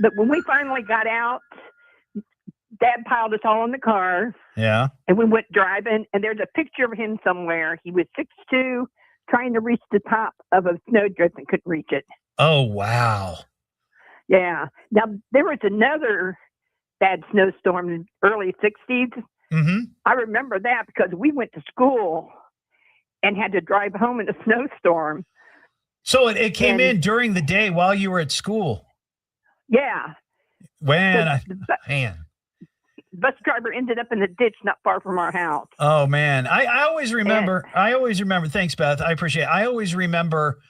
But when we finally got out, Dad piled us all in the car, Yeah. and we went driving. And there's a picture of him somewhere. He was 6'2", trying to reach the top of a snowdrift and couldn't reach it. Oh, wow. Yeah. Now there was another bad snowstorm in the early 60s. Mm-hmm. I remember that because we went to school and had to drive home in a snowstorm. So it came And- in during the day while you were at school. Yeah. Man, The bus driver ended up in the ditch not far from our house. Oh man, I always remember. Thanks, Beth. I appreciate it. I always remember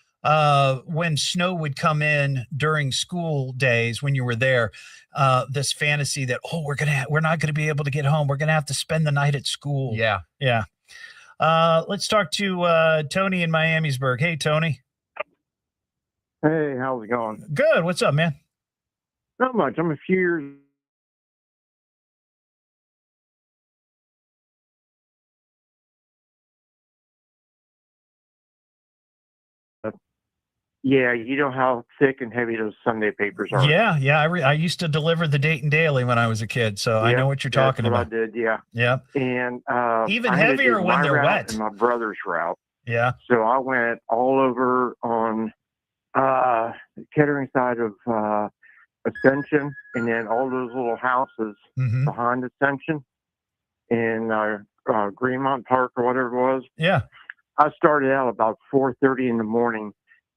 when snow would come in during school days when you were there. This fantasy that we're not gonna be able to get home. We're gonna have to spend the night at school. Yeah. Yeah. Let's talk to Tony in Miamisburg. Hey, Tony. Hey, how's it going? Good. What's up, man? Not much. I'm a few years. Yeah, you know how thick and heavy those Sunday papers are. Yeah. I used to deliver the Dayton Daily when I was a kid, so I know what you're talking that's what about. I did, yeah. Yeah. And Even I had to heavier do when my they're route wet. and my brother's route. Yeah. So I went all over on the Kettering side of Ascension, and then all those little houses Mm-hmm. behind Ascension in Greenmont Park or whatever it was. Yeah. I started out about 4:30 in the morning,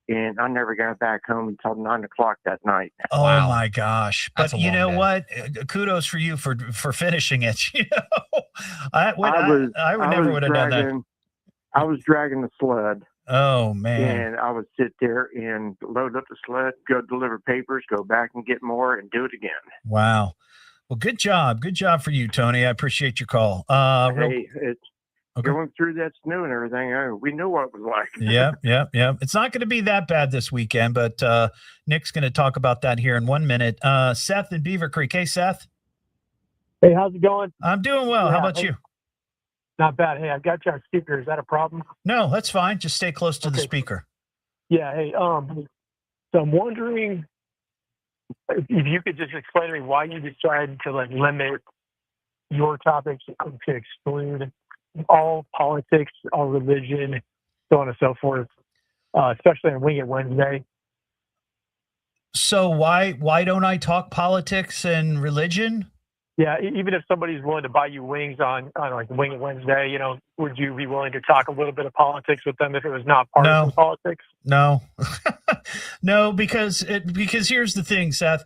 and I never got back home until 9 o'clock that night. Oh my gosh! But That's a you long know day. what? Kudos for you for finishing it. You know, I would never would have done that. I was dragging the sled. Oh man! And I would sit there and load up the sled, go deliver papers, go back and get more, and do it again. Wow. Well, good job. Good job for you, Tony. I appreciate your call. Hey, it's going through that snow and everything. We knew what it was like. Yep. It's not going to be that bad this weekend, but Nick's going to talk about that here in 1 minute. Seth in Beaver Creek. Hey, Seth. Hey, how's it going? I'm doing well. How about you? Not bad. Hey, I've got you on speaker. Is that a problem? No, that's fine. Just stay close to the speaker. Yeah. Hey, so I'm wondering if you could just explain to me why you decided to limit your topics to exclude all politics, all religion, so on and so forth, especially on Wing It Wednesday. So why don't I talk politics and religion? Yeah, even if somebody's willing to buy you wings on like Wing It Wednesday, would you be willing to talk a little bit of politics with them if it was not partisan politics? No, no, because here's the thing, Seth.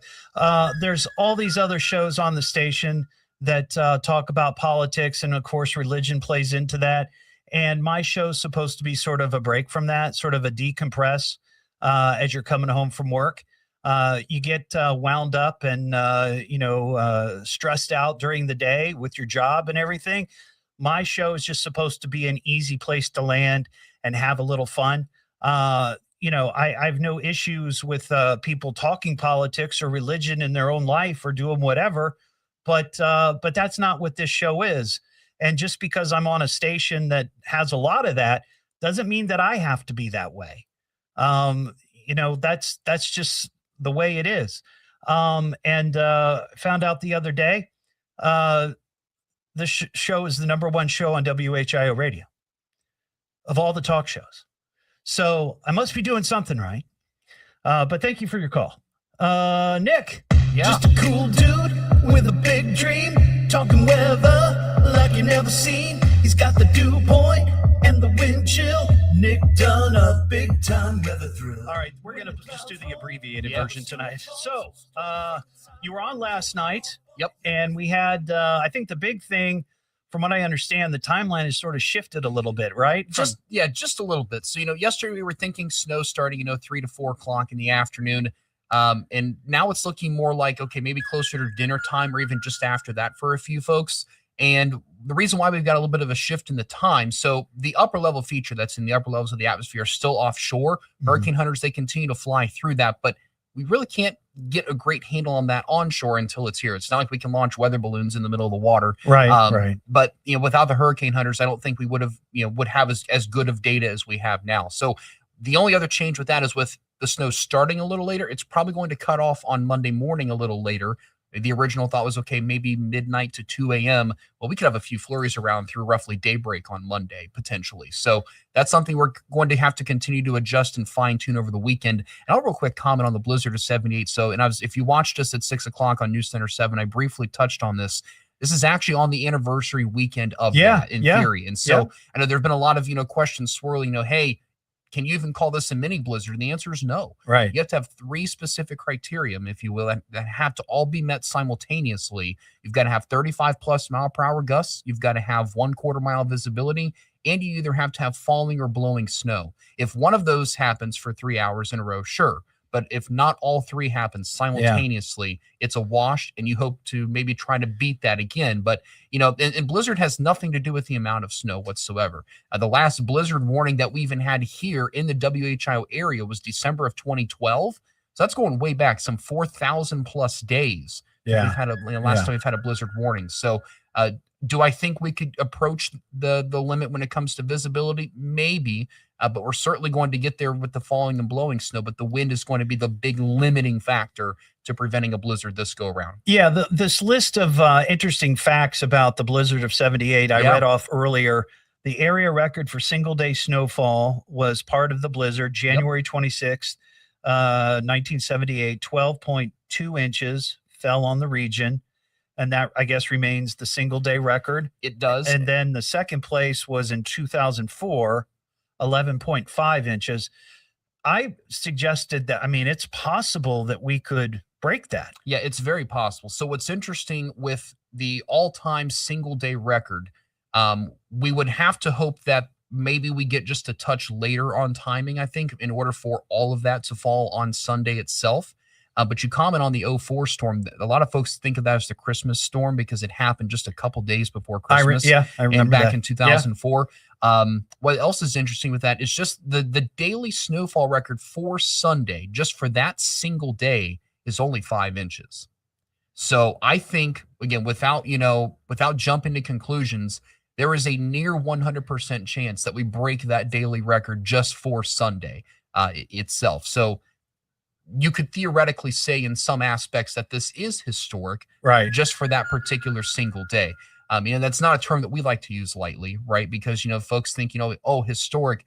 There's all these other shows on the station that talk about politics, and of course, religion plays into that. And my show's supposed to be sort of a break from that, sort of a decompress as you're coming home from work. You get wound up and stressed out during the day with your job and everything. My show is just supposed to be an easy place to land and have a little fun. I have no issues with people talking politics or religion in their own life or doing whatever, but that's not what this show is. And just because I'm on a station that has a lot of that doesn't mean that I have to be that way. That's just the way it is. Found out the other day, this show is the #1 show on WHIO radio of all the talk shows. So I must be doing something right. But thank you for your call. Nick. Yeah. Just a cool dude with a big dream, talking weather like you never seen. He's got the dew point and the wind chill. Nick Dunn, a big time weather thrill. All right, we're going to just do the abbreviated version tonight. So you were on last night. Yep. And we had, I think the big thing, from what I understand, the timeline has sort of shifted a little bit, right? Just a little bit. So, yesterday we were thinking snow starting, 3 to 4 o'clock in the afternoon. And now it's looking more like, okay, maybe closer to dinner time or even just after that for a few folks. And the reason why we've got a little bit of a shift in the time, so the upper level feature that's in the upper levels of the atmosphere are still offshore. Hurricane hunters, they continue to fly through that, but we really can't get a great handle on that onshore until it's here. It's not like we can launch weather balloons in the middle of the water. Right. But, without the hurricane hunters, I don't think we would have as good of data as we have now. So the only other change with that is with the snow starting a little later, it's probably going to cut off on Monday morning a little later. The original thought was, okay, maybe midnight to 2 a.m. Well, we could have a few flurries around through roughly daybreak on Monday, potentially. So that's something we're going to have to continue to adjust and fine tune over the weekend. And I'll real quick comment on the blizzard of 78. So, if you watched us at 6 o'clock on News Center 7, I briefly touched on this. This is actually on the anniversary weekend of that in theory. And so I know there've been a lot of, questions swirling, hey, can you even call this a mini blizzard? And the answer is no. Right. You have to have 3 specific criteria, if you will, that have to all be met simultaneously. You've got to have 35 plus mile per hour gusts. You've got to have 1/4 mile visibility, and you either have to have falling or blowing snow. If one of those happens for 3 hours in a row, sure. But if not all 3 happen simultaneously, it's a wash, and you hope to maybe try to beat that again. But, and blizzard has nothing to do with the amount of snow whatsoever. The last blizzard warning that we even had here in the WHIO area was December of 2012. So that's going way back, some 4,000 plus days. Yeah. We've had last time we've had a blizzard warning. So do I think we could approach the limit when it comes to visibility? Maybe. But we're certainly going to get there with the falling and blowing snow. But the wind is going to be the big limiting factor to preventing a blizzard this go around. Yeah, this list of interesting facts about the blizzard of 78 I read off earlier. The area record for single-day snowfall was part of the blizzard, January 26th, 1978. 12.2 inches fell on the region. And that, I guess, remains the single-day record. It does. And then the second place was in 2004, 11.5 inches. I suggested that, it's possible that we could break that. Yeah, it's very possible. So what's interesting with the all-time single-day record, we would have to hope that maybe we get just a touch later on timing, I think, in order for all of that to fall on Sunday itself. But you comment on the 04 storm. A lot of folks think of that as the Christmas storm because it happened just a couple days before Christmas. I remember and back that. in 2004. What else is interesting with that is just the daily snowfall record for Sunday, just for that single day, is only 5 inches. So I think, again, without jumping to conclusions, there is a near 100% chance that we break that daily record just for Sunday itself. So you could theoretically say in some aspects that this is historic, right? Just for that particular single day. That's not a term that we like to use lightly, right? Because, folks think, oh, historic,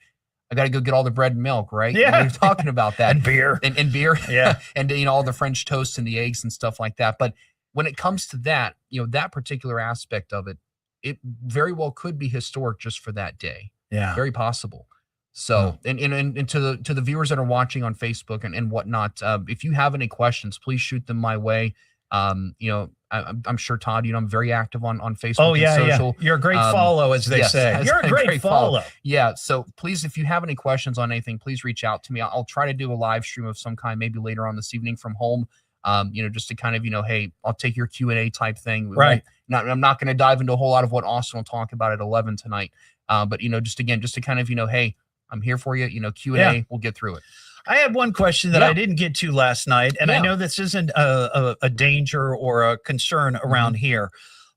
I got to go get all the bread and milk, right? Yeah. We're talking about that. And beer. And beer. Yeah. And, all the French toast and the eggs and stuff like that. But when it comes to that, that particular aspect of it, it very well could be historic just for that day. Yeah. Very possible. So, and to the viewers that are watching on Facebook and whatnot, if you have any questions, please shoot them my way. I'm sure, Todd, I'm very active on Facebook. Oh, yeah, and social. Yeah. You're a great follow, as they say. You're a great follow. Yeah. So please, if you have any questions on anything, please reach out to me. I'll try to do a live stream of some kind, maybe later on this evening from home. Just to kind of, hey, I'll take your Q&A type thing. Right. I'm not going to dive into a whole lot of what Austin will talk about at 11 tonight. But, just to kind of, hey, I'm here for you. Q&A, we'll get through it. I had one question that I didn't get to last night, and I know this isn't a danger or a concern around here,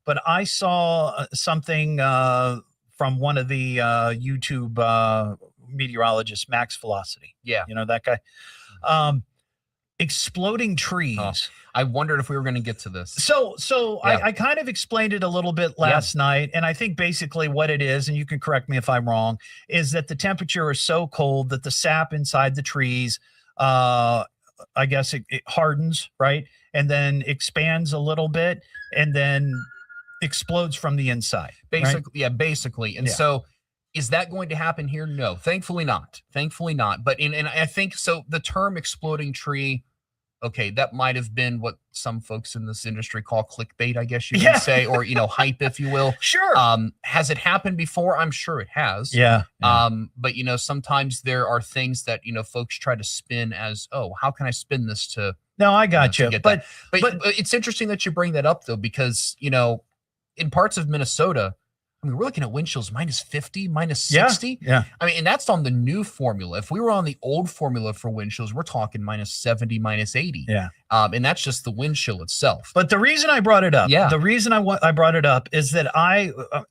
but I saw something from one of the YouTube meteorologists, Max Velocity. Yeah. That guy. Exploding trees. Oh, I wondered if we were going to get to this. So I kind of explained it a little bit last night, and I think basically what it is, and you can correct me if I'm wrong, is that the temperature is so cold that the sap inside the trees, I guess it hardens, right? And then expands a little bit, and then explodes from the inside. Basically, right? Yeah, basically. And so is that going to happen here? No, thankfully not. But and I think so the term exploding tree, okay, that might have been what some folks in this industry call clickbait, I guess you can say, or, hype, if you will. Sure. Has it happened before? I'm sure it has. Yeah. But, sometimes there are things that, folks try to spin as, oh, how can I spin this to... No, I got you. But it's interesting that you bring that up, though, because, in parts of Minnesota, I mean, we're looking at wind chills minus 50, minus 60. Yeah. I mean, and that's on the new formula. If we were on the old formula for wind chills, we're talking minus 70, minus 80. Yeah. And that's just the wind chill itself. But the reason I brought it up, I brought it up is that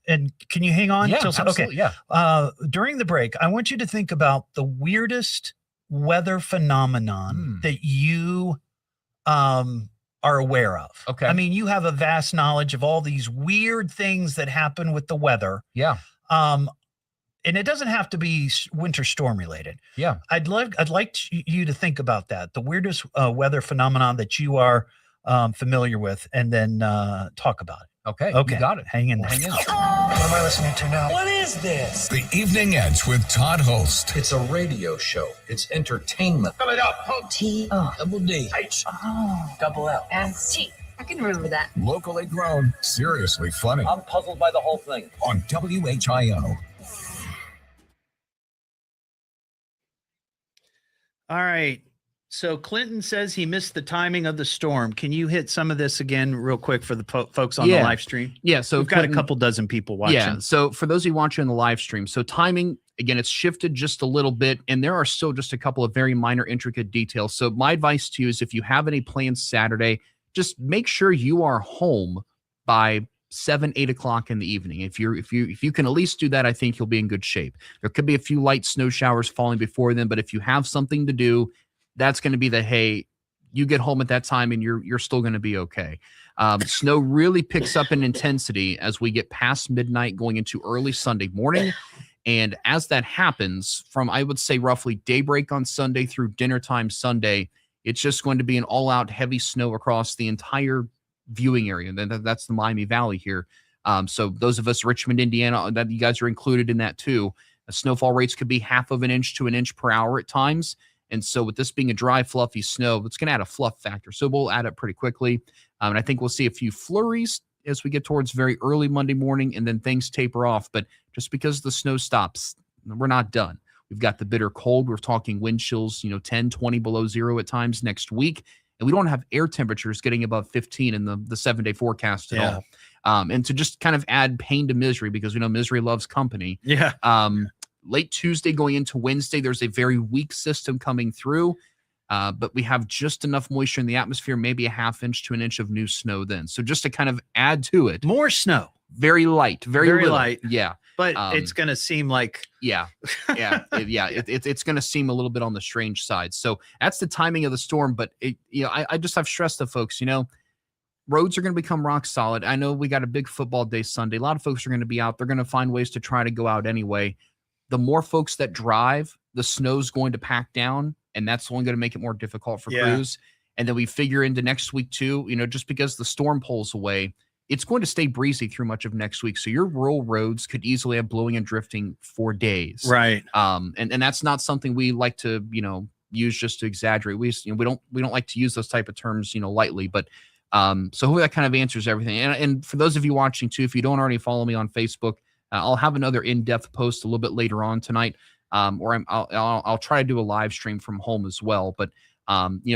and can you hang on? Yeah, absolutely. Okay. Yeah. During the break, I want you to think about the weirdest weather phenomenon that you are aware of. Okay. I mean, you have a vast knowledge of all these weird things that happen with the weather. Yeah. And it doesn't have to be winter storm related. Yeah. I'd like you to think about that. The weirdest weather phenomenon that you are familiar with, and then talk about it. Okay. Okay. You got it. Hang in there. What am I listening to now? What is this? The Evening Edge with Todd Hollst. It's a radio show. It's entertainment. Spell it out. Double D. H. Double L. And T. I can remember that. Locally grown, seriously funny. I'm puzzled by the whole thing. On WHIO. All right. So Clinton says he missed the timing of the storm. Can you hit some of this again real quick for the folks on the live stream? Yeah. So we've got a couple dozen people watching. Yeah. So for those of you watching the live stream, so timing, again, it's shifted just a little bit, and there are still just a couple of very minor, intricate details. So my advice to you is if you have any plans Saturday, just make sure you are home by 7, 8 o'clock in the evening. If you can at least do that, I think you'll be in good shape. There could be a few light snow showers falling before then, but if you have something to do, that's going to be hey, you get home at that time and you're still going to be okay. Snow really picks up in intensity as we get past midnight going into early Sunday morning. And as that happens, from I would say roughly daybreak on Sunday through dinner time Sunday, it's just going to be an all-out heavy snow across the entire viewing area. And that's the Miami Valley here. So those of us Richmond, Indiana, that you guys are included in that too. Snowfall rates could be 1/2 inch to 1 inch per hour at times. And so with this being a dry, fluffy snow, it's going to add a fluff factor. So we'll add it pretty quickly. And I think we'll see a few flurries as we get towards very early Monday morning, and then things taper off. But just because the snow stops, we're not done. We've got the bitter cold. We're talking wind chills, 10, 20 below zero at times next week. And we don't have air temperatures getting above 15 in the 7-day forecast at all. And to just kind of add pain to misery, because we know misery loves company. Yeah. Late Tuesday going into Wednesday, there's a very weak system coming through, but we have just enough moisture in the atmosphere, maybe a 1/2 inch to 1 inch of new snow then. So just to kind of add to it. More snow. Very light. Very light. Yeah. But it's going to seem like... Yeah. It's going to seem a little bit on the strange side. So that's the timing of the storm. But, I've stressed to folks, roads are going to become rock solid. I know we got a big football day Sunday. A lot of folks are going to be out. They're going to find ways to try to go out anyway. The more folks that drive, the snow's going to pack down, and that's only going to make it more difficult for crews. And then we figure into next week too, just because the storm pulls away, it's going to stay breezy through much of next week. So your rural roads could easily have blowing and drifting for days. Right. And that's not something we like to, use just to exaggerate. We don't like to use those type of terms, lightly, but so hopefully that kind of answers everything. And for those of you watching too, if you don't already follow me on Facebook, I'll have another in-depth post a little bit later on tonight, or I'll try to do a live stream from home as well. But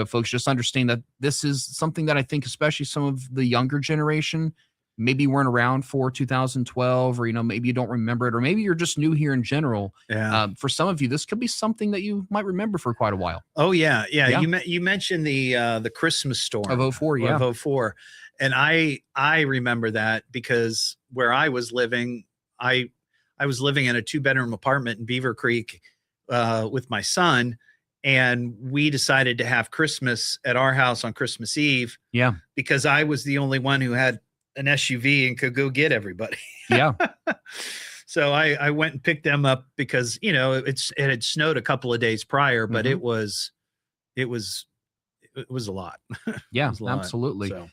folks, just understand that this is something that I think, especially some of the younger generation, maybe weren't around for 2012, or maybe you don't remember it, or maybe you're just new here in general. Yeah. For some of you, this could be something that you might remember for quite a while. Oh yeah. You mentioned the Christmas storm of 04, yeah, of 04, and I remember that because where I was living. I was living in a 2-bedroom apartment in Beaver Creek with my son, and we decided to have Christmas at our house on Christmas Eve. Yeah. Because I was the only one who had an SUV and could go get everybody. Yeah. So I went and picked them up because, it had snowed a couple of days prior, but it was a lot. Yeah, a lot. Absolutely. So.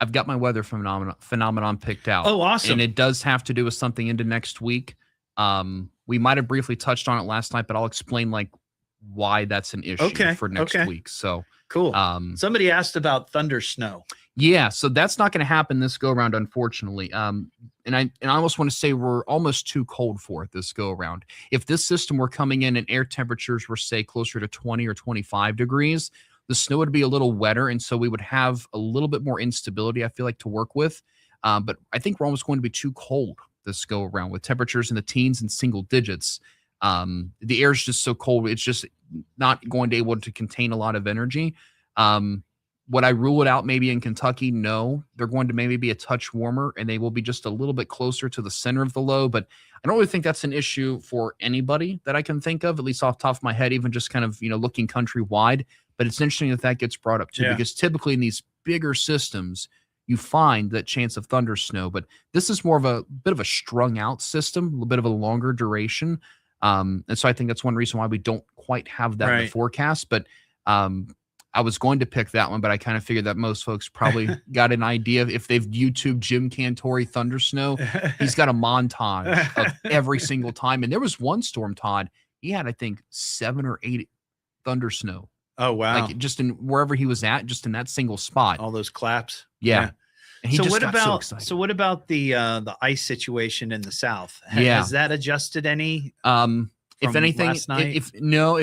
I've got my weather phenomenon picked out. Oh, awesome. And it does have to do with something into next week. We might have briefly touched on it last night, but I'll explain why that's an issue for next week. So cool. Somebody asked about thunder snow. Yeah, so that's not going to happen this go around, unfortunately. And I almost want to say we're almost too cold for it this go around. If this system were coming in and air temperatures were, say, closer to 20 or 25 degrees, the snow would be a little wetter, and so we would have a little bit more instability, I feel like, to work with. But I think we're almost going to be too cold this go around with temperatures in the teens and single digits. The air is just so cold, it's just not going to be able to contain a lot of energy. Would I rule it out maybe in Kentucky? No. They're going to maybe be a touch warmer, and they will be just a little bit closer to the center of the low. But I don't really think that's an issue for anybody that I can think of, at least off the top of my head, even just kind of, looking countrywide. But it's interesting that gets brought up too, because typically in these bigger systems, you find that chance of thunder snow. But this is more of a bit of a strung out system, a little bit of a longer duration. And so I think that's one reason why we don't quite have that in the forecast. But I was going to pick that one, but I kind of figured that most folks probably got an idea. If they've YouTubed Jim Cantori thunder snow, he's got a montage of every single time. And there was one storm, Todd, he had, I think, 7 or 8 thunder snow. Oh, wow. Like just in wherever he was at, just in that single spot. All those claps. Yeah. And he So just what got about so what about the ice situation in the South? Yeah. Has that adjusted any? If anything, last night? if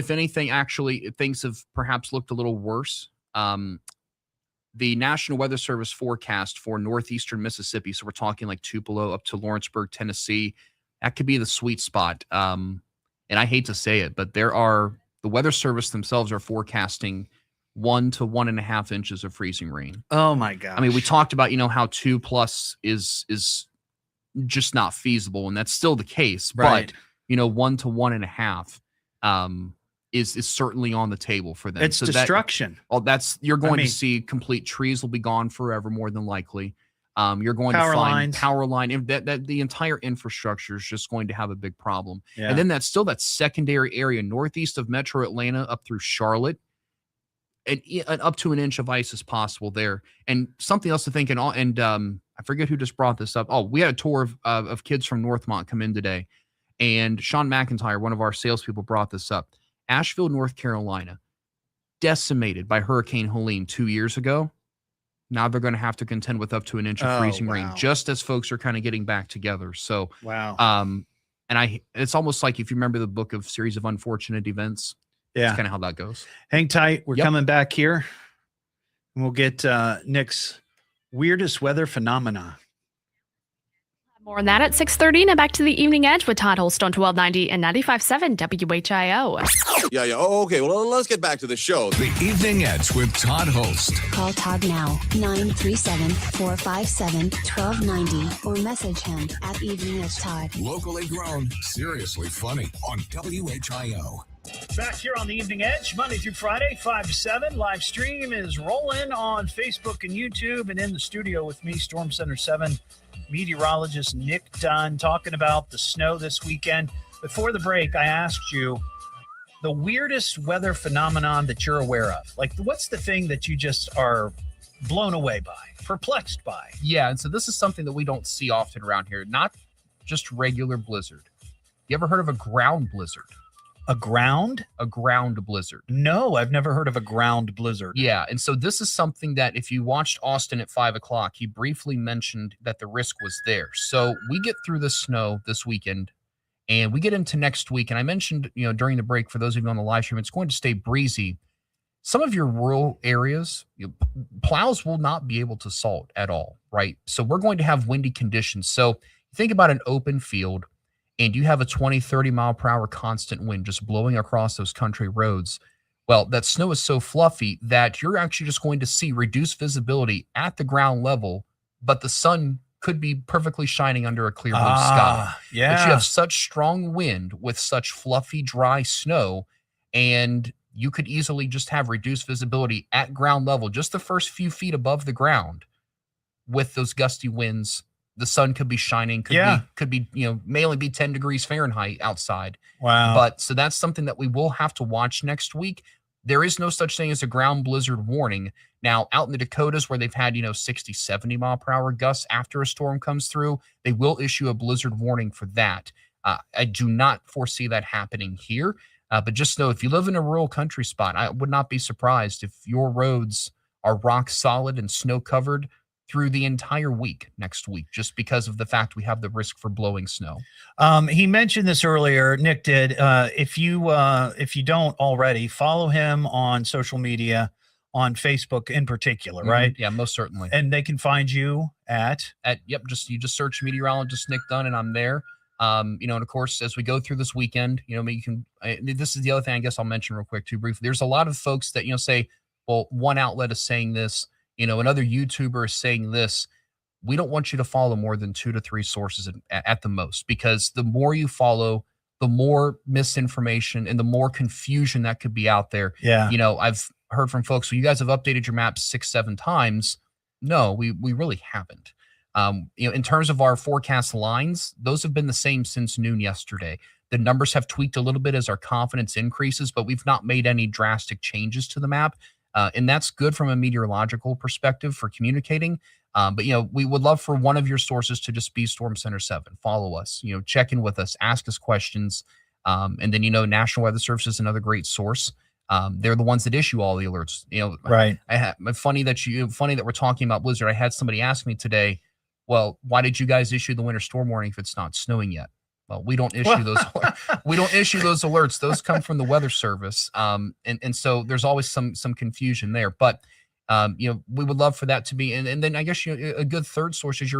anything, actually things have perhaps looked a little worse. The National Weather Service forecast for northeastern Mississippi, so we're talking like Tupelo up to Lawrenceburg, Tennessee, that could be the sweet spot. And I hate to say it, but the Weather Service themselves are forecasting 1 to 1.5 inches of freezing rain. Oh my gosh. I mean, we talked about, how 2+ is just not feasible, and that's still the case. Right. But 1 to 1.5 is certainly on the table for them. It's destruction. You're going to see complete trees will be gone forever, more than likely. You're going Power to find lines. power line, and that the entire infrastructure is just going to have a big problem. Yeah. And then that's still that secondary area northeast of Metro Atlanta up through Charlotte, and up to 1 inch of ice is possible there. And something else to think, and I forget who just brought this up. Oh, we had a tour of kids from Northmont come in today, and Sean McIntyre, one of our salespeople, brought this up. Asheville, North Carolina, decimated by Hurricane Helene 2 years ago. Now they're going to have to contend with up to 1 inch of freezing rain, just as folks are kind of getting back together. So, and it's almost like if you remember the book of Series of Unfortunate Events. Yeah. That's kind of how that goes. Hang tight. We're coming back here, and we'll get Nick's weirdest weather phenomena. More on that at 6:30. Now back to the Evening Edge with Todd Hollst on 1290 and 95.7 WHIO. Yeah. Oh, okay. Well, let's get back to the show. The Evening Edge with Todd Hollst. Call Todd now, 937-457-1290, or message him at Evening Edge Todd. Locally grown, seriously funny on WHIO. Back here on the Evening Edge, Monday through Friday, 5 to 7. Live stream is rolling on Facebook and YouTube, and in the studio with me, Storm Center 7 meteorologist Nick Dunn, talking about the snow this weekend. Before the break, I asked you the weirdest weather phenomenon that you're aware of. Like, what's the thing that you just are blown away by, perplexed by? Yeah, and so this is something that we don't see often around here. Not just regular blizzard. You ever heard of a ground blizzard? A ground? A ground blizzard. No, I've never heard of a ground blizzard. Yeah, and so this is something that if you watched Austin at 5 o'clock, he briefly mentioned that the risk was there. So we get through the snow this weekend, and we get into next week. And I mentioned, during the break, for those of you on the live stream, it's going to stay breezy. Some of your rural areas, plows will not be able to salt at all, right? So we're going to have windy conditions. So think about an open field, and you have a 20, 30 mile per hour constant wind just blowing across those country roads. Well, that snow is so fluffy that you're actually just going to see reduced visibility at the ground level, but the sun could be perfectly shining under a clear blue sky. Yeah. But you have such strong wind with such fluffy, dry snow, and you could easily just have reduced visibility at ground level, just the first few feet above the ground with those gusty winds. The sun could be shining, could be, may only be 10 degrees Fahrenheit outside. Wow. But so that's something that we will have to watch next week. There is no such thing as a ground blizzard warning. Now, out in the Dakotas where they've had, 60, 70 mile per hour gusts after a storm comes through, they will issue a blizzard warning for that. I do not foresee that happening here. But just know if you live in a rural country spot, I would not be surprised if your roads are rock solid and snow covered through the entire week next week, just because of the fact we have the risk for blowing snow. He mentioned this earlier. Nick did. If you don't already, follow him on social media, on Facebook in particular, right? Yeah, most certainly. And they can find you at yep. You just search Meteorologist Nick Dunn, and I'm there. And of course, as we go through this weekend, you can. This is the other thing I guess I'll mention real quick too briefly. There's a lot of folks that say, well, one outlet is saying this, another YouTuber is saying this. We don't want you to follow more than 2 to 3 sources at the most, because the more you follow, the more misinformation and the more confusion that could be out there. Yeah. I've heard from folks, well, you guys have updated your maps 6-7 times. No, we really haven't. In terms of our forecast lines, those have been the same since noon yesterday. The numbers have tweaked a little bit as our confidence increases, but we've not made any drastic changes to the map. And that's good from a meteorological perspective for communicating. But we would love for one of your sources to just be Storm Center 7. Follow us, check in with us, ask us questions. And then, National Weather Service is another great source. They're the ones that issue all the alerts. Right. Funny that we're talking about blizzard. I had somebody ask me today, well, why did you guys issue the winter storm warning if it's not snowing yet? Well, we don't issue those. We don't issue those alerts. Those come from the Weather Service, and so there's always some confusion there. But we would love for that to be. And then I guess a good third source is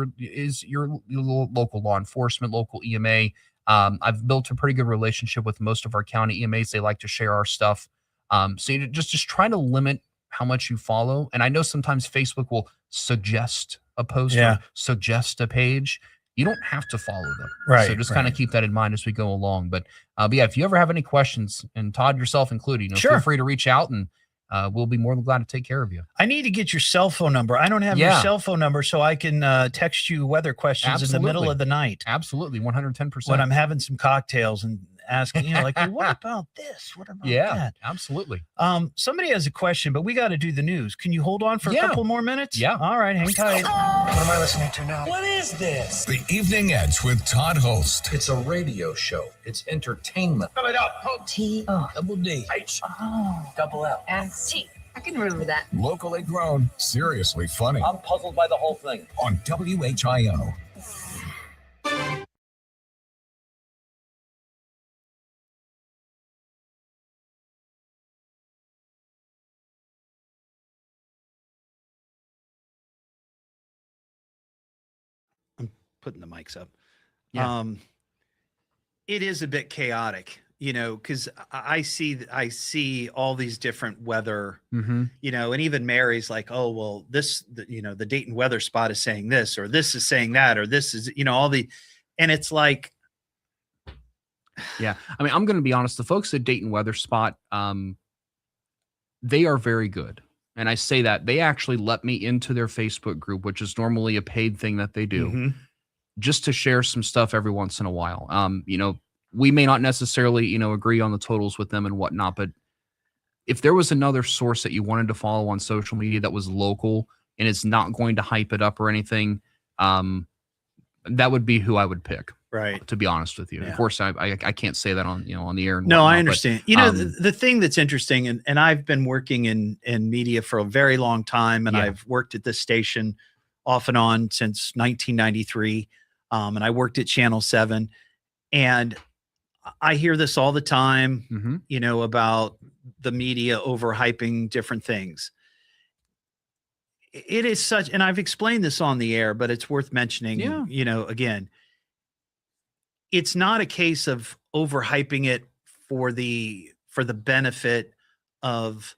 your local law enforcement, local EMA. I've built a pretty good relationship with most of our county EMAs. They like to share our stuff. So you just try to limit how much you follow. And I know sometimes Facebook will suggest a post or suggest a page. You don't have to follow them. Right. So just kind of keep that in mind as we go along. But yeah, if you ever have any questions, and Todd, yourself included, feel free to reach out, and we'll be more than glad to take care of you. I need to get your cell phone number. I don't have your cell phone number, so I can text you weather questions in the middle of the night. Absolutely. 110%. When I'm having some cocktails and asking, like, hey, what about this? What about that? Absolutely. Somebody has a question, but we got to do the news. Can you hold on for a couple more minutes? Yeah. All right, hang tight. What am I listening to now? What is this? The Evening Edge with Todd Hollst. It's a radio show. It's entertainment. Spell it out. Double D. H. Double L. And T. I can remember that. Locally grown, seriously funny. I'm puzzled by the whole thing. On WHIO. Putting the mics up. Yeah. It is a bit chaotic, because I see all these different weather, and even Mary's like, oh, well, the Dayton weather spot is saying this, or this is saying that, or this is, and it's like, yeah. I mean, I'm going to be honest. The folks at Dayton Weather Spot, they are very good. And I say that they actually let me into their Facebook group, which is normally a paid thing that they do, just to share some stuff every once in a while. We may not necessarily, agree on the totals with them and whatnot, but if there was another source that you wanted to follow on social media that was local and it's not going to hype it up or anything, that would be who I would pick. Right. To be honest with you. Yeah. Of course, I can't say that on, on the air. And no, whatnot, I understand. But, the thing that's interesting, and I've been working in media for a very long time, and I've worked at this station off and on since 1993. And I worked at Channel 7, and I hear this all the time, about the media overhyping different things. It is such, and I've explained this on the air, but it's worth mentioning, again, it's not a case of overhyping it for the benefit of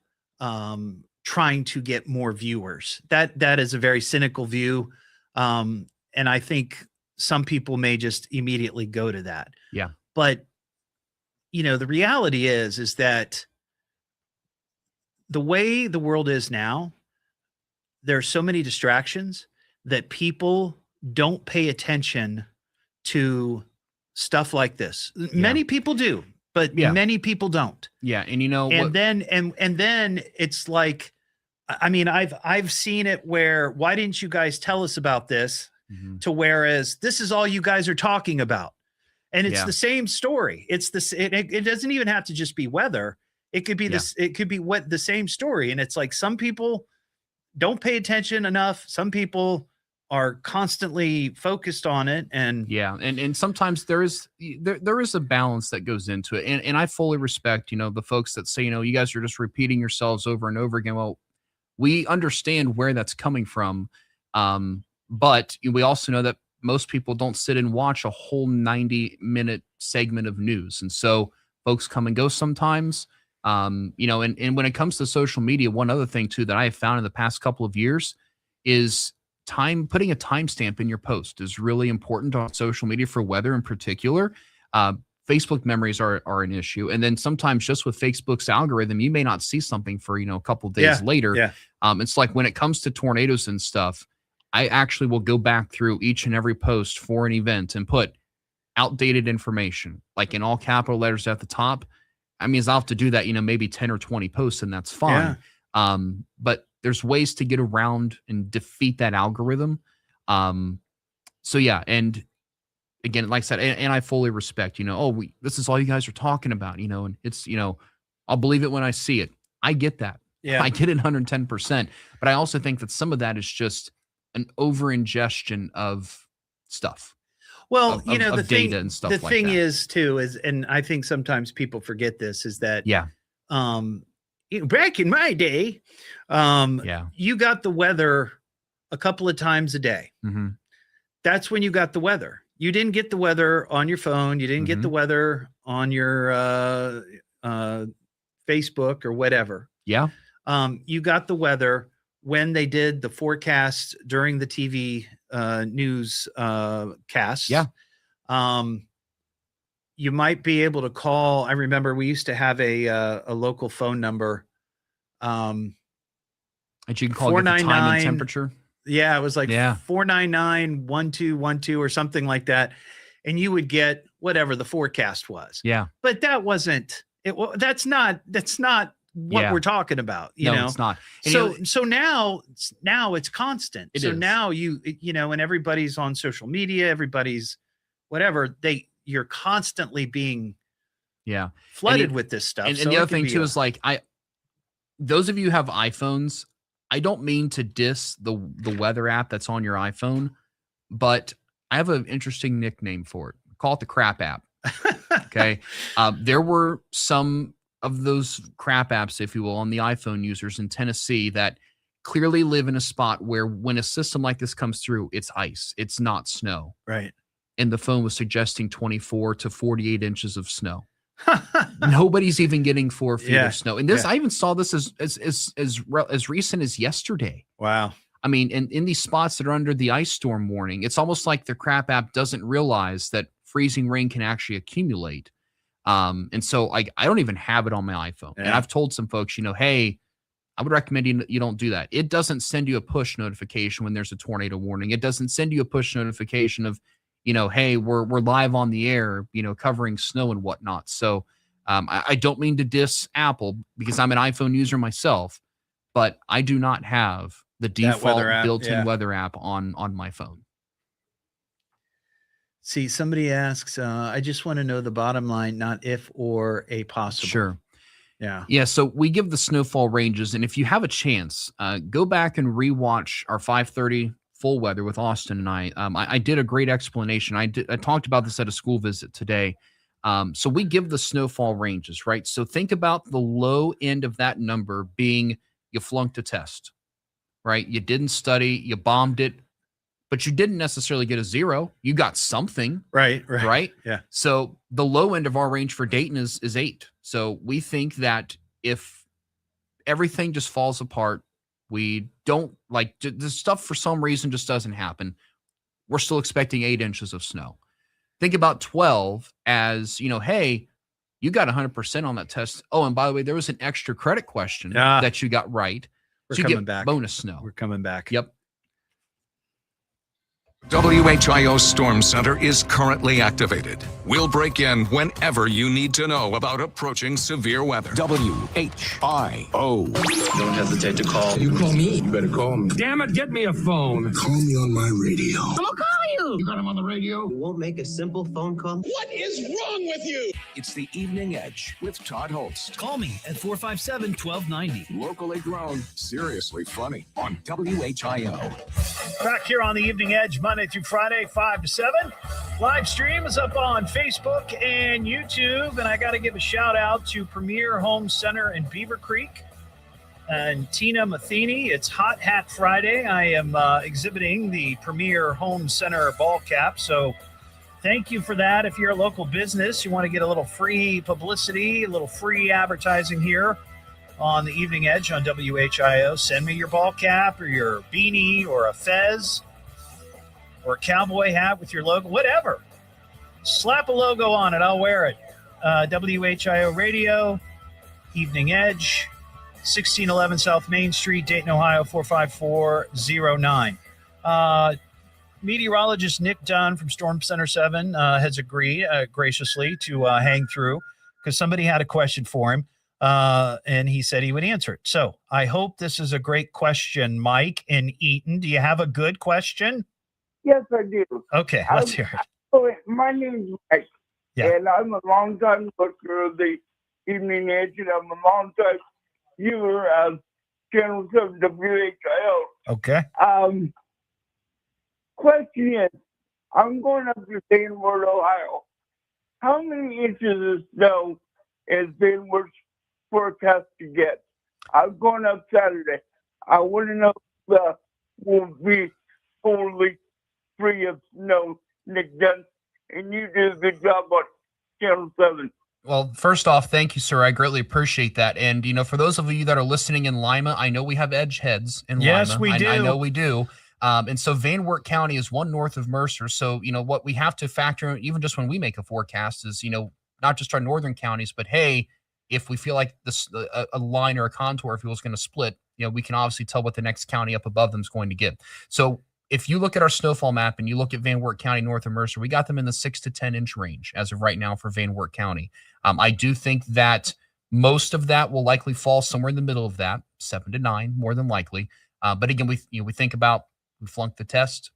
trying to get more viewers. That is a very cynical view. And I think some people may just immediately go to that. Yeah. But, the reality is that the way the world is now, there are so many distractions that people don't pay attention to stuff like this. Many people do, but many people don't. Yeah. And then it's like, I mean, I've seen it where, why didn't you guys tell us about this? To whereas this is all you guys are talking about. And it's Yeah. the same story. It's this. It doesn't even have to just be weather. It could be this. It could be the same story. And it's like some people don't pay attention enough. Some people are constantly focused on it. And and sometimes there is a balance that goes into it. And I fully respect, the folks that say, you guys are just repeating yourselves over and over again. Well, we understand where that's coming from. But we also know that most people don't sit and watch a whole 90-minute segment of news. And so folks come and go sometimes. And when it comes to social media, one other thing too that I have found in the past couple of years is putting a timestamp in your post is really important on social media for weather in particular. Facebook memories are an issue. And then sometimes just with Facebook's algorithm, you may not see something for, a couple of days later. Yeah. It's like when it comes to tornadoes and stuff, I actually will go back through each and every post for an event and put outdated information, like in all capital letters at the top. I mean, I'll have to do that, maybe 10 or 20 posts, and that's fine. But there's ways to get around and defeat that algorithm. So yeah, and again, like I said, and I fully respect, this is all you guys are talking about, and it's, I'll believe it when I see it. I get that. Yeah. I get it 110%. But I also think that some of that is just an over ingestion of stuff. Well, of the data thing, and stuff the like thing that. is too, and I think sometimes people forget this, is that, back in my day, you got the weather a couple of times a day. Mm-hmm. That's when you got the weather. You didn't get the weather on your phone. You didn't get the weather on your Facebook or whatever. Yeah. You got the weather when they did the forecast during the TV news cast. Yeah. You might be able to call. I remember we used to have a local phone number. And you can call, get the time and temperature. Yeah, it was like 499-1212 or something like that. And you would get whatever the forecast was. Yeah. But that wasn't it. That's not what we're talking about. You know, it's not. And so now it's constant. It so is. now and everybody's on social media, everybody's whatever, you're constantly being flooded with this stuff. And So the it other could thing be too is like, those of you who have iPhones, I don't mean to diss the weather app that's on your iPhone, but I have an interesting nickname for it. Call it the crap app. Okay. There were some of those crap apps, if you will, on the iPhone users in Tennessee that clearly live in a spot where when a system like this comes through, it's ice. It's not snow. Right. And the phone was suggesting 24 to 48 inches of snow. Nobody's even getting 4 feet of snow. And this, I even saw this as recent as yesterday. Wow. I mean, in these spots that are under the ice storm warning, it's almost like the crap app doesn't realize that freezing rain can actually accumulate. And so I don't even have it on my iPhone. And I've told some folks, hey, I would recommend you don't do that. It doesn't send you a push notification when there's a tornado warning. It doesn't send you a push notification of, hey, we're live on the air, covering snow and whatnot. So I don't mean to diss Apple because I'm an iPhone user myself, but I do not have the default built-in weather app on my phone. See, somebody asks, I just want to know the bottom line, not if or a possible. Sure. Yeah. Yeah. So we give the snowfall ranges. And if you have a chance, go back and rewatch our 5:30 full weather with Austin and I. I did a great explanation. I talked about this at a school visit today. So we give the snowfall ranges, right? So think about the low end of that number being you flunked a test, right? You didn't study, you bombed it, but you didn't necessarily get a 0. You got something. Right. Yeah. So the low end of our range for Dayton is 8. So we think that if everything just falls apart, we don't like the stuff for some reason just doesn't happen, we're still expecting 8 inches of snow. Think about 12 as, hey, you got 100% on that test. Oh, and by the way, there was an extra credit question that you got right. We're so you coming get back. Bonus snow. We're coming back. Yep. WHIO Storm Center is currently activated. We'll break in whenever you need to know about approaching severe weather. WHIO. Don't hesitate to call. You call me? You better call me. Damn it, get me a phone. Call me on my radio. I'm gonna call you. You got him on the radio? You won't make a simple phone call? What is wrong with you? It's the Evening Edge with Todd Hollst. Call me at 457-1290. Locally grown, seriously funny on WHIO. Back here on the Evening Edge, Monday through Friday, 5 to 7. Live stream is up on Facebook and YouTube, and I got to give a shout out to Premier Home Center in Beaver Creek and Tina Matheny. It's Hot Hat Friday. I am exhibiting the Premier Home Center ball cap, so thank you for that. If you're a local business, you want to get a little free publicity, a little free advertising here on the Evening Edge on WHIO, send me your ball cap or your beanie or a fez or a cowboy hat with your logo, whatever. Slap a logo on it. I'll wear it. WHIO Radio, Evening Edge, 1611 South Main Street, Dayton, Ohio, 45409. Meteorologist Nick Dunn from Storm Center 7 has agreed graciously to hang through because somebody had a question for him, and he said he would answer it. So I hope this is a great question, Mike in Eaton. Do you have a good question? Yes, I do. Okay, let's hear it. My name is Mike, and I'm a long-time listener of the Evening Edge, and I'm a long-time viewer of Channel 7 WHIO. Okay. Question is, I'm going up to Vanward, Ohio. How many inches of snow is Vanward forecast to get? I'm going up Saturday. I want to know if will be totally free of snow, Nick Dunn, and you do a good job on Channel 7. Well, first off, thank you, sir. I greatly appreciate that. And, for those of you that are listening in Lima, I know we have edge heads in Lima. Yes, we do. I know we do. And so Van Wert County is one north of Mercer. So, what we have to factor in, even just when we make a forecast, is, not just our northern counties, but hey, if we feel like this a line or a contour, if it was going to split, we can obviously tell what the next county up above them is going to get. So if you look at our snowfall map and you look at Van Wert County north of Mercer, we got them in the 6 to 10 inch range as of right now for Van Wert County. I do think that most of that will likely fall somewhere in the middle of that, 7 to 9, more than likely. But again, we think about, we flunked the test,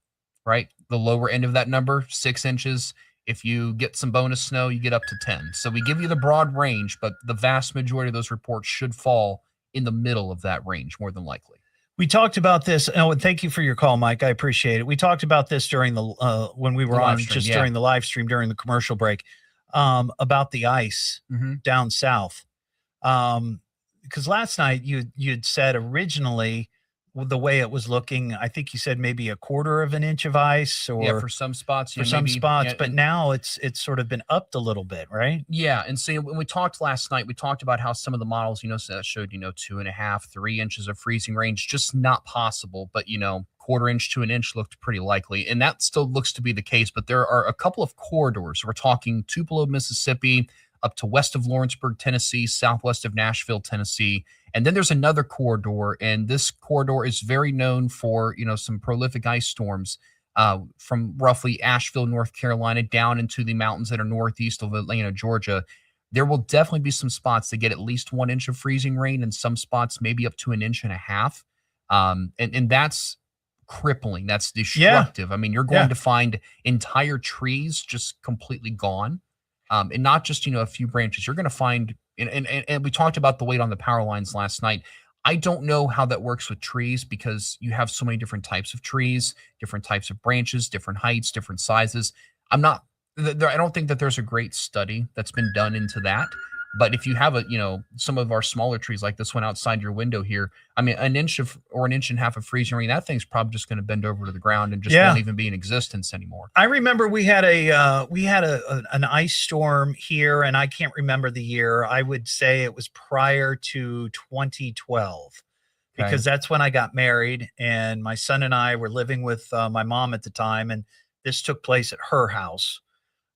right? The lower end of that number, 6 inches. If you get some bonus snow, you get up to 10. So we give you the broad range, but the vast majority of those reports should fall in the middle of that range, more than likely. We talked about this. Oh, and thank you for your call, Mike. I appreciate it. We talked about this during the when we were on stream, during the live stream during the commercial break about the ice down south. Because last night you'd said originally the way it was looking, I think you said maybe a quarter of an inch of ice, or for some spots, but now it's sort of been upped a little bit, right? Yeah, and so when we talked last night, we talked about how some of the models, that showed 2.5, 3 inches of freezing range, just not possible. But quarter inch to an inch looked pretty likely, and that still looks to be the case. But there are a couple of corridors. We're talking Tupelo, Mississippi, up to west of Lawrenceburg, Tennessee, southwest of Nashville, Tennessee. And then there's another corridor, and this corridor is very known for, some prolific ice storms from roughly Asheville, North Carolina, down into the mountains that are northeast of Atlanta, Georgia. There will definitely be some spots that get at least 1 inch of freezing rain, and some spots maybe up to 1.5 inches. And that's crippling. That's destructive. I mean, you're going to find entire trees just completely gone. And not just, a few branches. You're going to find, and we talked about the weight on the power lines last night. I don't know how that works with trees because you have so many different types of trees, different types of branches, different heights, different sizes. I don't think that there's a great study that's been done into that. But if you have some of our smaller trees like this one outside your window here, I mean, 1 inch or 1.5 inches of freezing rain, that thing's probably just going to bend over to the ground and just won't even be in existence anymore. I remember we had an ice storm here, and I can't remember the year. I would say it was prior to 2012, because that's when I got married, and my son and I were living with my mom at the time, and this took place at her house.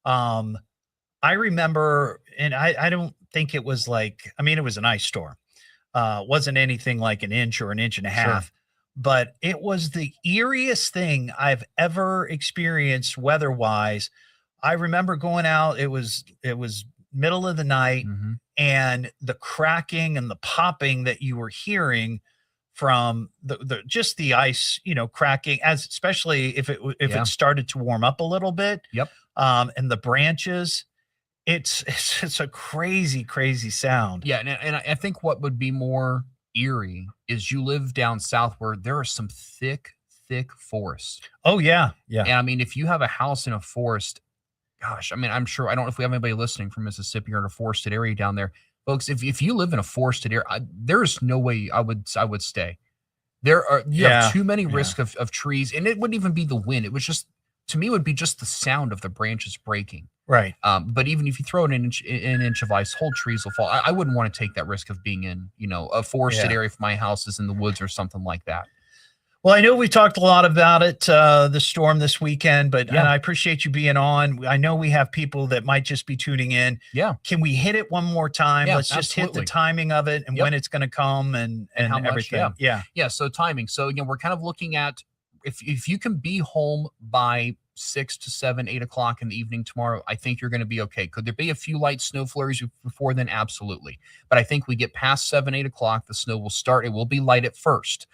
I remember, and I don't think it was it was an ice storm. Wasn't anything like 1 inch or 1.5 inches, but it was the eeriest thing I've ever experienced weather-wise. I remember going out, it was middle of the night, and the cracking and the popping that you were hearing from the just the ice, cracking, especially if it started to warm up a little bit. Yep. And the branches, it's a crazy, crazy sound. Yeah, and I think what would be more eerie is you live down south where there are some thick forests. Oh yeah, yeah. And I mean, if you have a house in a forest, gosh, I mean, I'm sure, I don't know if we have anybody listening from Mississippi or in a forested area down there, folks. If you live in a forested area, there's no way I would stay. You have too many risks of trees, and it wouldn't even be the wind. It was just, to me, it would be just the sound of the branches breaking. Right. But even if you throw in an inch of ice, whole trees will fall. I wouldn't want to take that risk of being in, a forested area if my house is in the woods or something like that. Well, I know we talked a lot about it, the storm this weekend, and I appreciate you being on. I know we have people that might just be tuning in. Yeah. Can we hit it one more time? Yeah, Let's just hit the timing of it and when it's going to come and how everything. Much, yeah. So timing. So again, we're kind of looking at if you can be home by 6 to 7, 8 o'clock in the evening tomorrow, I think you're going to be okay. Could there be a few light snow flurries before then? Absolutely. But I think we get past 7, 8 o'clock, the snow will start. It will be light at first.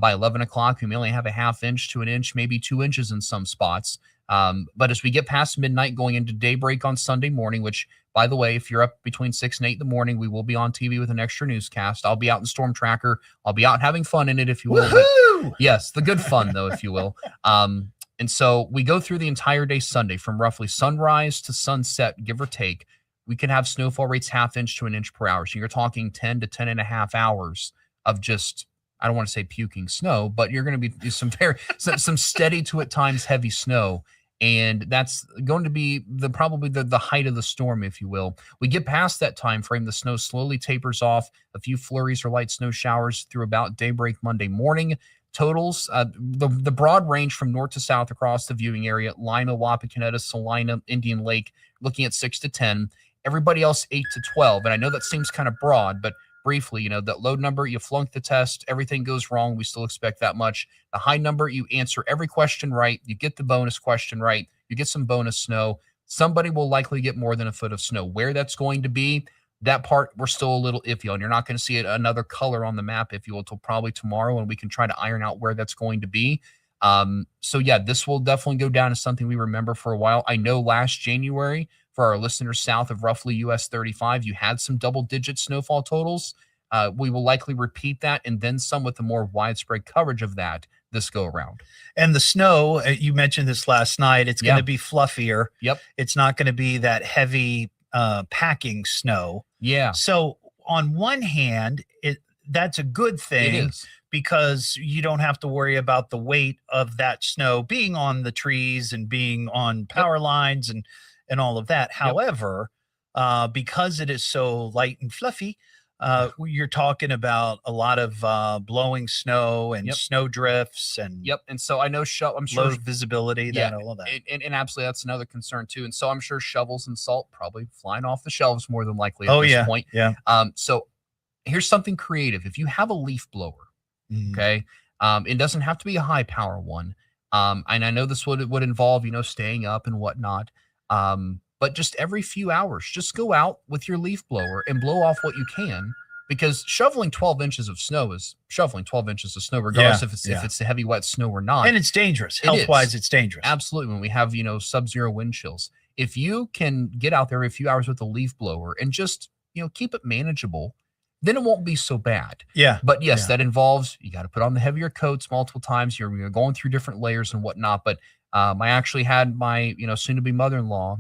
By 11 o'clock, we may only have a half inch to an inch, maybe 2 inches in some spots. But as we get past midnight going into daybreak on Sunday morning, which, by the way, if you're up between 6 and 8 in the morning, we will be on TV with an extra newscast. I'll be out in Storm Tracker. I'll be out having fun in it, if you will. But, yes, the good fun, though, if you will. And so we go through the entire day Sunday from roughly sunrise to sunset, give or take. We can have snowfall rates half inch to an inch per hour. So you're talking 10 to 10 and a half hours of just, I don't want to say puking snow, but you're going to be some steady to at times heavy snow. And that's going to be probably the height of the storm, if you will. We get past that time frame, the snow slowly tapers off, a few flurries or light snow showers through about daybreak Monday morning. Totals, the broad range from north to south across the viewing area, Lima, Wapakoneta, Salina, Indian Lake, looking at 6 to 10. Everybody else 8 to 12. And I know that seems kind of broad, but briefly, that low number, you flunk the test, everything goes wrong, we still expect that much. The high number, you answer every question right, you get the bonus question right, you get some bonus snow. Somebody will likely get more than a foot of snow. Where that's going to be, that part we're still a little iffy on. You're not going to see another color on the map, if you will, until probably tomorrow, and we can try to iron out where that's going to be. So yeah, this will definitely go down as something we remember for a while. I know last January, for our listeners south of roughly US 35, you had some double-digit snowfall totals. We will likely repeat that and then some with the more widespread coverage of that this go around. And the snow, you mentioned this last night, it's going to be fluffier. Yep. It's not going to be that heavy packing snow. Yeah. So on one hand, that's a good thing. It is. Because you don't have to worry about the weight of that snow being on the trees and being on power lines and all of that. However, because it is so light and fluffy, you're talking about a lot of blowing snow and snow drifts and and so I know I'm sure low visibility, all of that. And absolutely that's another concern too. And so I'm sure shovels and salt probably flying off the shelves more than likely at this point. Yeah. So here's something creative. If you have a leaf blower, okay, it doesn't have to be a high power one. And I know this would involve, staying up and whatnot. But just every few hours, just go out with your leaf blower and blow off what you can, because shoveling 12 inches of snow is shoveling 12 inches of snow, regardless if it's the heavy, wet snow or not. And it's dangerous. Health-wise, it's dangerous. Absolutely. When we have, sub-zero wind chills, if you can get out there every few hours with a leaf blower and just, keep it manageable, then it won't be so bad. Yeah. But yes, that involves, you got to put on the heavier coats multiple times. You're going through different layers and whatnot. But I actually had my, soon-to-be mother-in-law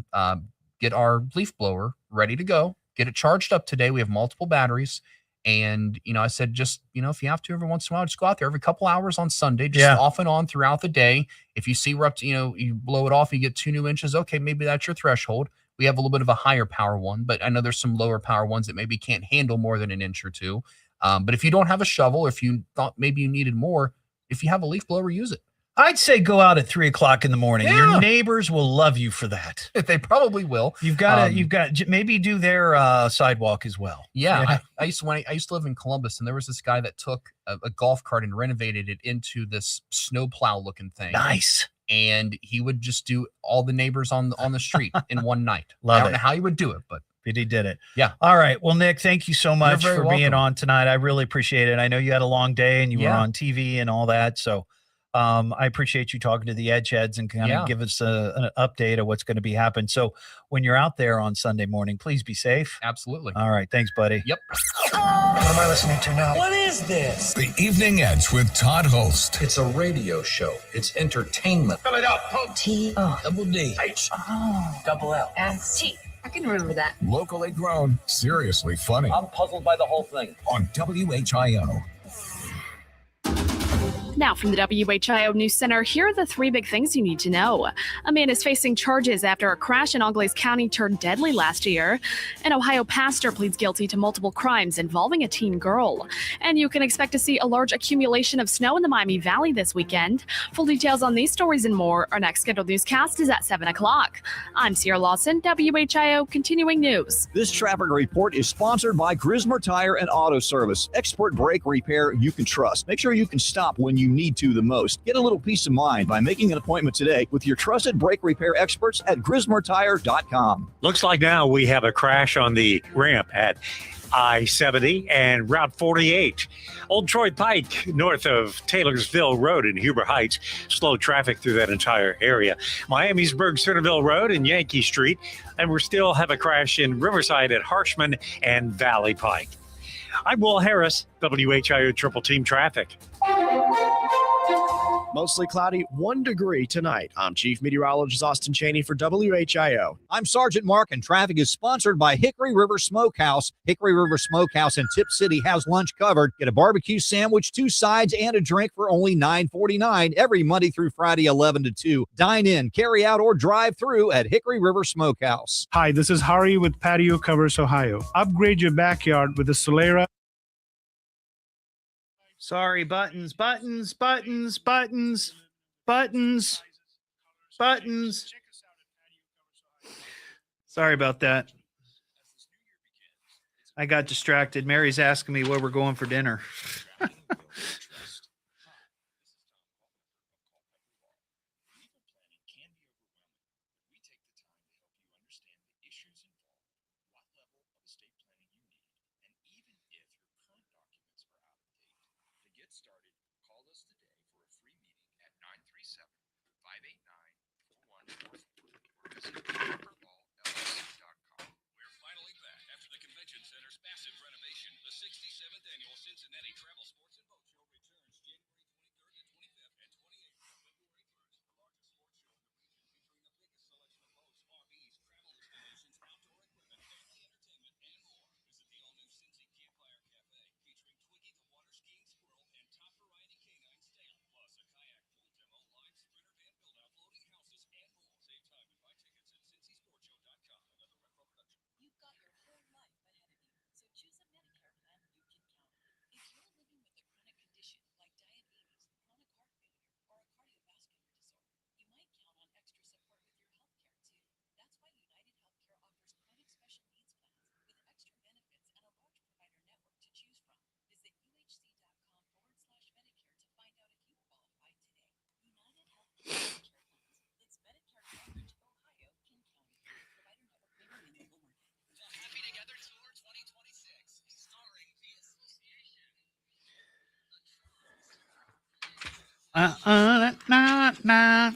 get our leaf blower ready to go, get it charged up today. We have multiple batteries. And, I said, just, if you have to every once in a while, just go out there every couple hours on Sunday, just off and on throughout the day. If you see we're up to, you blow it off, you get 2 new inches. Okay, maybe that's your threshold. We have a little bit of a higher power one, but I know there's some lower power ones that maybe can't handle more than an inch or two. But if you don't have a shovel, or if you thought maybe you needed more, if you have a leaf blower, use it. I'd say go out at 3 o'clock in the morning. Yeah. Your neighbors will love you for that. They probably will. You've got to maybe do their sidewalk as well. Yeah. I used to live in Columbus, and there was this guy that took a golf cart and renovated it into this snowplow looking thing. Nice. And he would just do all the neighbors on the street in one night. Love I don't know how he would do it, but He did it. Yeah. All right. Well, Nick, thank you so much very for being welcome. on tonight. I really appreciate it. I know you had a long day and you were on TV and all that. So I appreciate you talking to the Edge Heads and kind of give us an update of what's going to be happening. So when you're out there on Sunday morning, please be safe. Absolutely. All right. Thanks, buddy. Yep. What am I listening to now? What is this? The Evening Edge with Todd Hollst. It's a radio show. It's entertainment. Fill it up. Double D. Double L. And T. I can remember that. Locally grown, seriously funny. I'm puzzled by the whole thing. On WHIO. Now from the WHIO News Center, here are the 3 big things you need to know. A man is facing charges after a crash in Auglaize County turned deadly last year. An Ohio pastor pleads guilty to multiple crimes involving a teen girl. And you can expect to see a large accumulation of snow in the Miami Valley this weekend. Full details on these stories and more. Our next scheduled newscast is at 7 o'clock. I'm Sierra Lawson, WHIO Continuing News. This traffic report is sponsored by Grismer Tire and Auto Service. Expert brake repair you can trust. Make sure you can stop when you need to the most. Get a little peace of mind by making an appointment today with your trusted brake repair experts at GrismerTire.com. Looks like now we have a crash on the ramp at I-70 and Route 48. Old Troy Pike, north of Taylorsville Road in Huber Heights, slowed traffic through that entire area. Miamisburg, Centerville Road and Yankee Street. And we still have a crash in Riverside at Harshman and Valley Pike. I'm Will Harris, WHIO Triple Team Traffic. Mostly cloudy, 1 degree tonight. I'm Chief Meteorologist Austin Cheney for WHIO. I'm Sergeant Mark, and traffic is sponsored by Hickory River Smokehouse. Hickory River Smokehouse in Tip City has lunch covered. Get a barbecue sandwich, 2 sides, and a drink for only $9.49 every Monday through Friday, 11 to 2. Dine in, carry out, or drive through at Hickory River Smokehouse. Hi, this is Hari with Patio Covers Ohio. Upgrade your backyard with the Solera. Sorry, buttons. Sorry about that. I got distracted. Mary's asking me where we're going for dinner. Nah.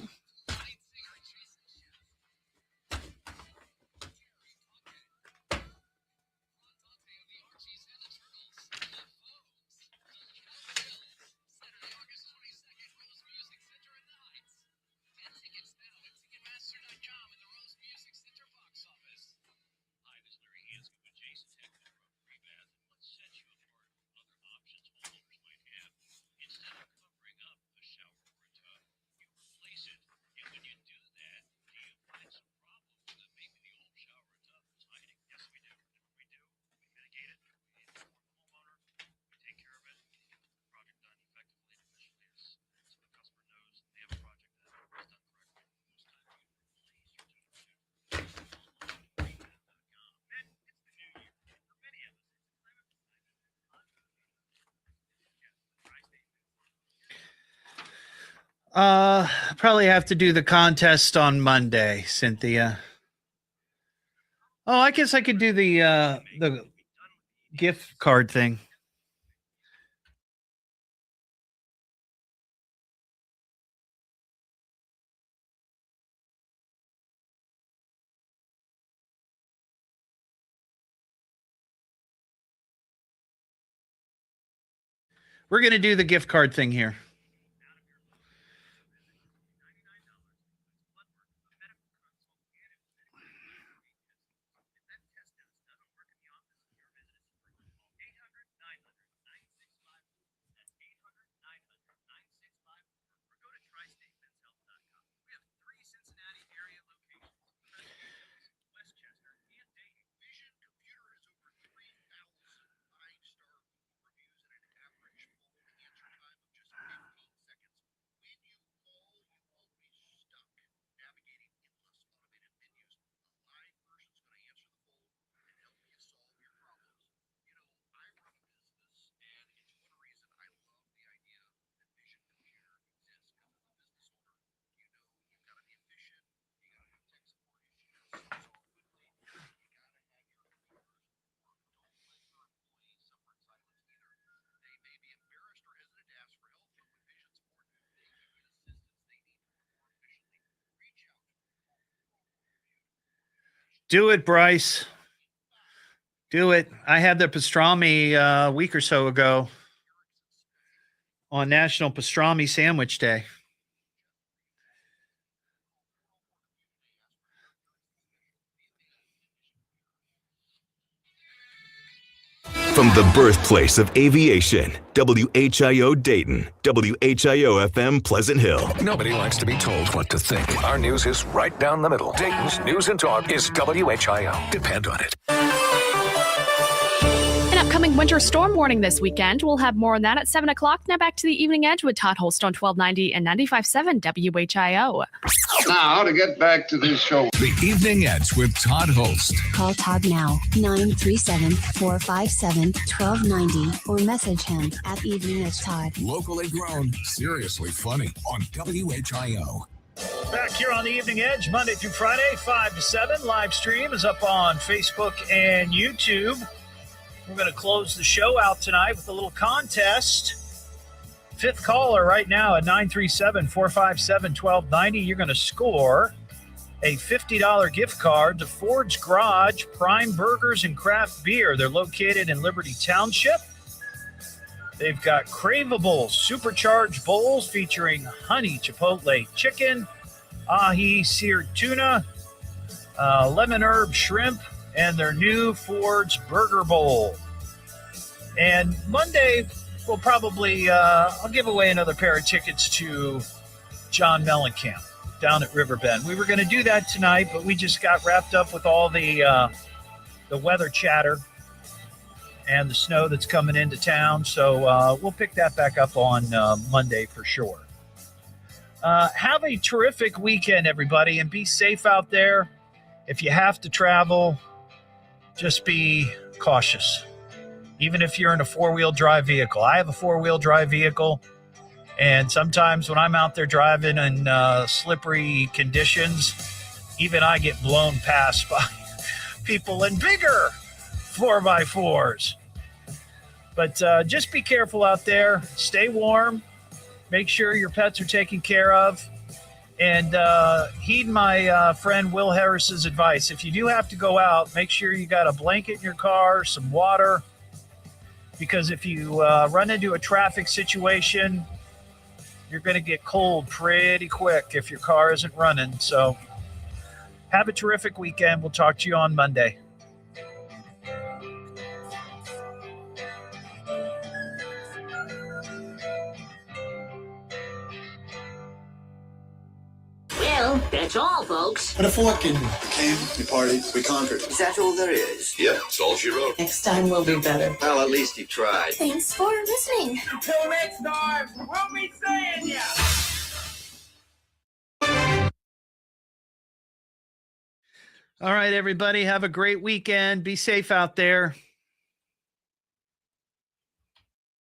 Probably have to do the contest on Monday, Cynthia. Oh, I guess I could do the gift card thing. We're going to do the gift card thing here. Do it, Bryce. Do it. I had the pastrami a week or so ago on National Pastrami Sandwich Day. From the birthplace of aviation, WHIO Dayton, WHIO FM Pleasant Hill. Nobody likes to be told what to think. Our news is right down the middle. Dayton's News and Talk is WHIO. Depend on it. An upcoming winter storm warning this weekend. We'll have more on that at 7 o'clock. Now back to the Evening Edge with Todd Hollst on 1290 and 95.7 WHIO. Now, to get back to this show. The Evening Edge with Todd Hollst. Call Todd now, 937-457-1290, or message him at Evening Edge Todd. Locally grown, seriously funny on WHIO. Back here on the Evening Edge, Monday through Friday, 5 to 7. Live stream is up on Facebook and YouTube. We're going to close the show out tonight with a little contest. Fifth caller right now at 937-457-1290. You're going to score a $50 gift card to Ford's Garage Prime Burgers and Craft Beer. They're located in Liberty Township. They've got craveable supercharged bowls featuring honey chipotle chicken, ahi seared tuna, lemon herb shrimp, and their new Ford's Burger Bowl. And Monday, we'll probably, I'll give away another pair of tickets to John Mellencamp down at Riverbend. We were going to do that tonight, but we just got wrapped up with all the weather chatter and the snow that's coming into town. So we'll pick that back up on Monday for sure. Have a terrific weekend, everybody, and be safe out there. If you have to travel, just be cautious. Even if you're in a four-wheel drive vehicle. I have a four-wheel drive vehicle, and sometimes when I'm out there driving in slippery conditions, even I get blown past by people in bigger 4x4s. But just be careful out there. Stay warm. Make sure your pets are taken care of. And heed my friend Will Harris's advice. If you do have to go out, make sure you got a blanket in your car, some water, because if you run into a traffic situation, you're going to get cold pretty quick if your car isn't running. So have a terrific weekend. We'll talk to you on Monday. Well, that's all, folks. Put a fork in. Came, we partied, we conquered. Is that all there is? Yeah, that's all she wrote. Next time will be better. Well, at least he tried. Thanks for listening. Until next time, we'll be seeing ya. All right, everybody. Have a great weekend. Be safe out there.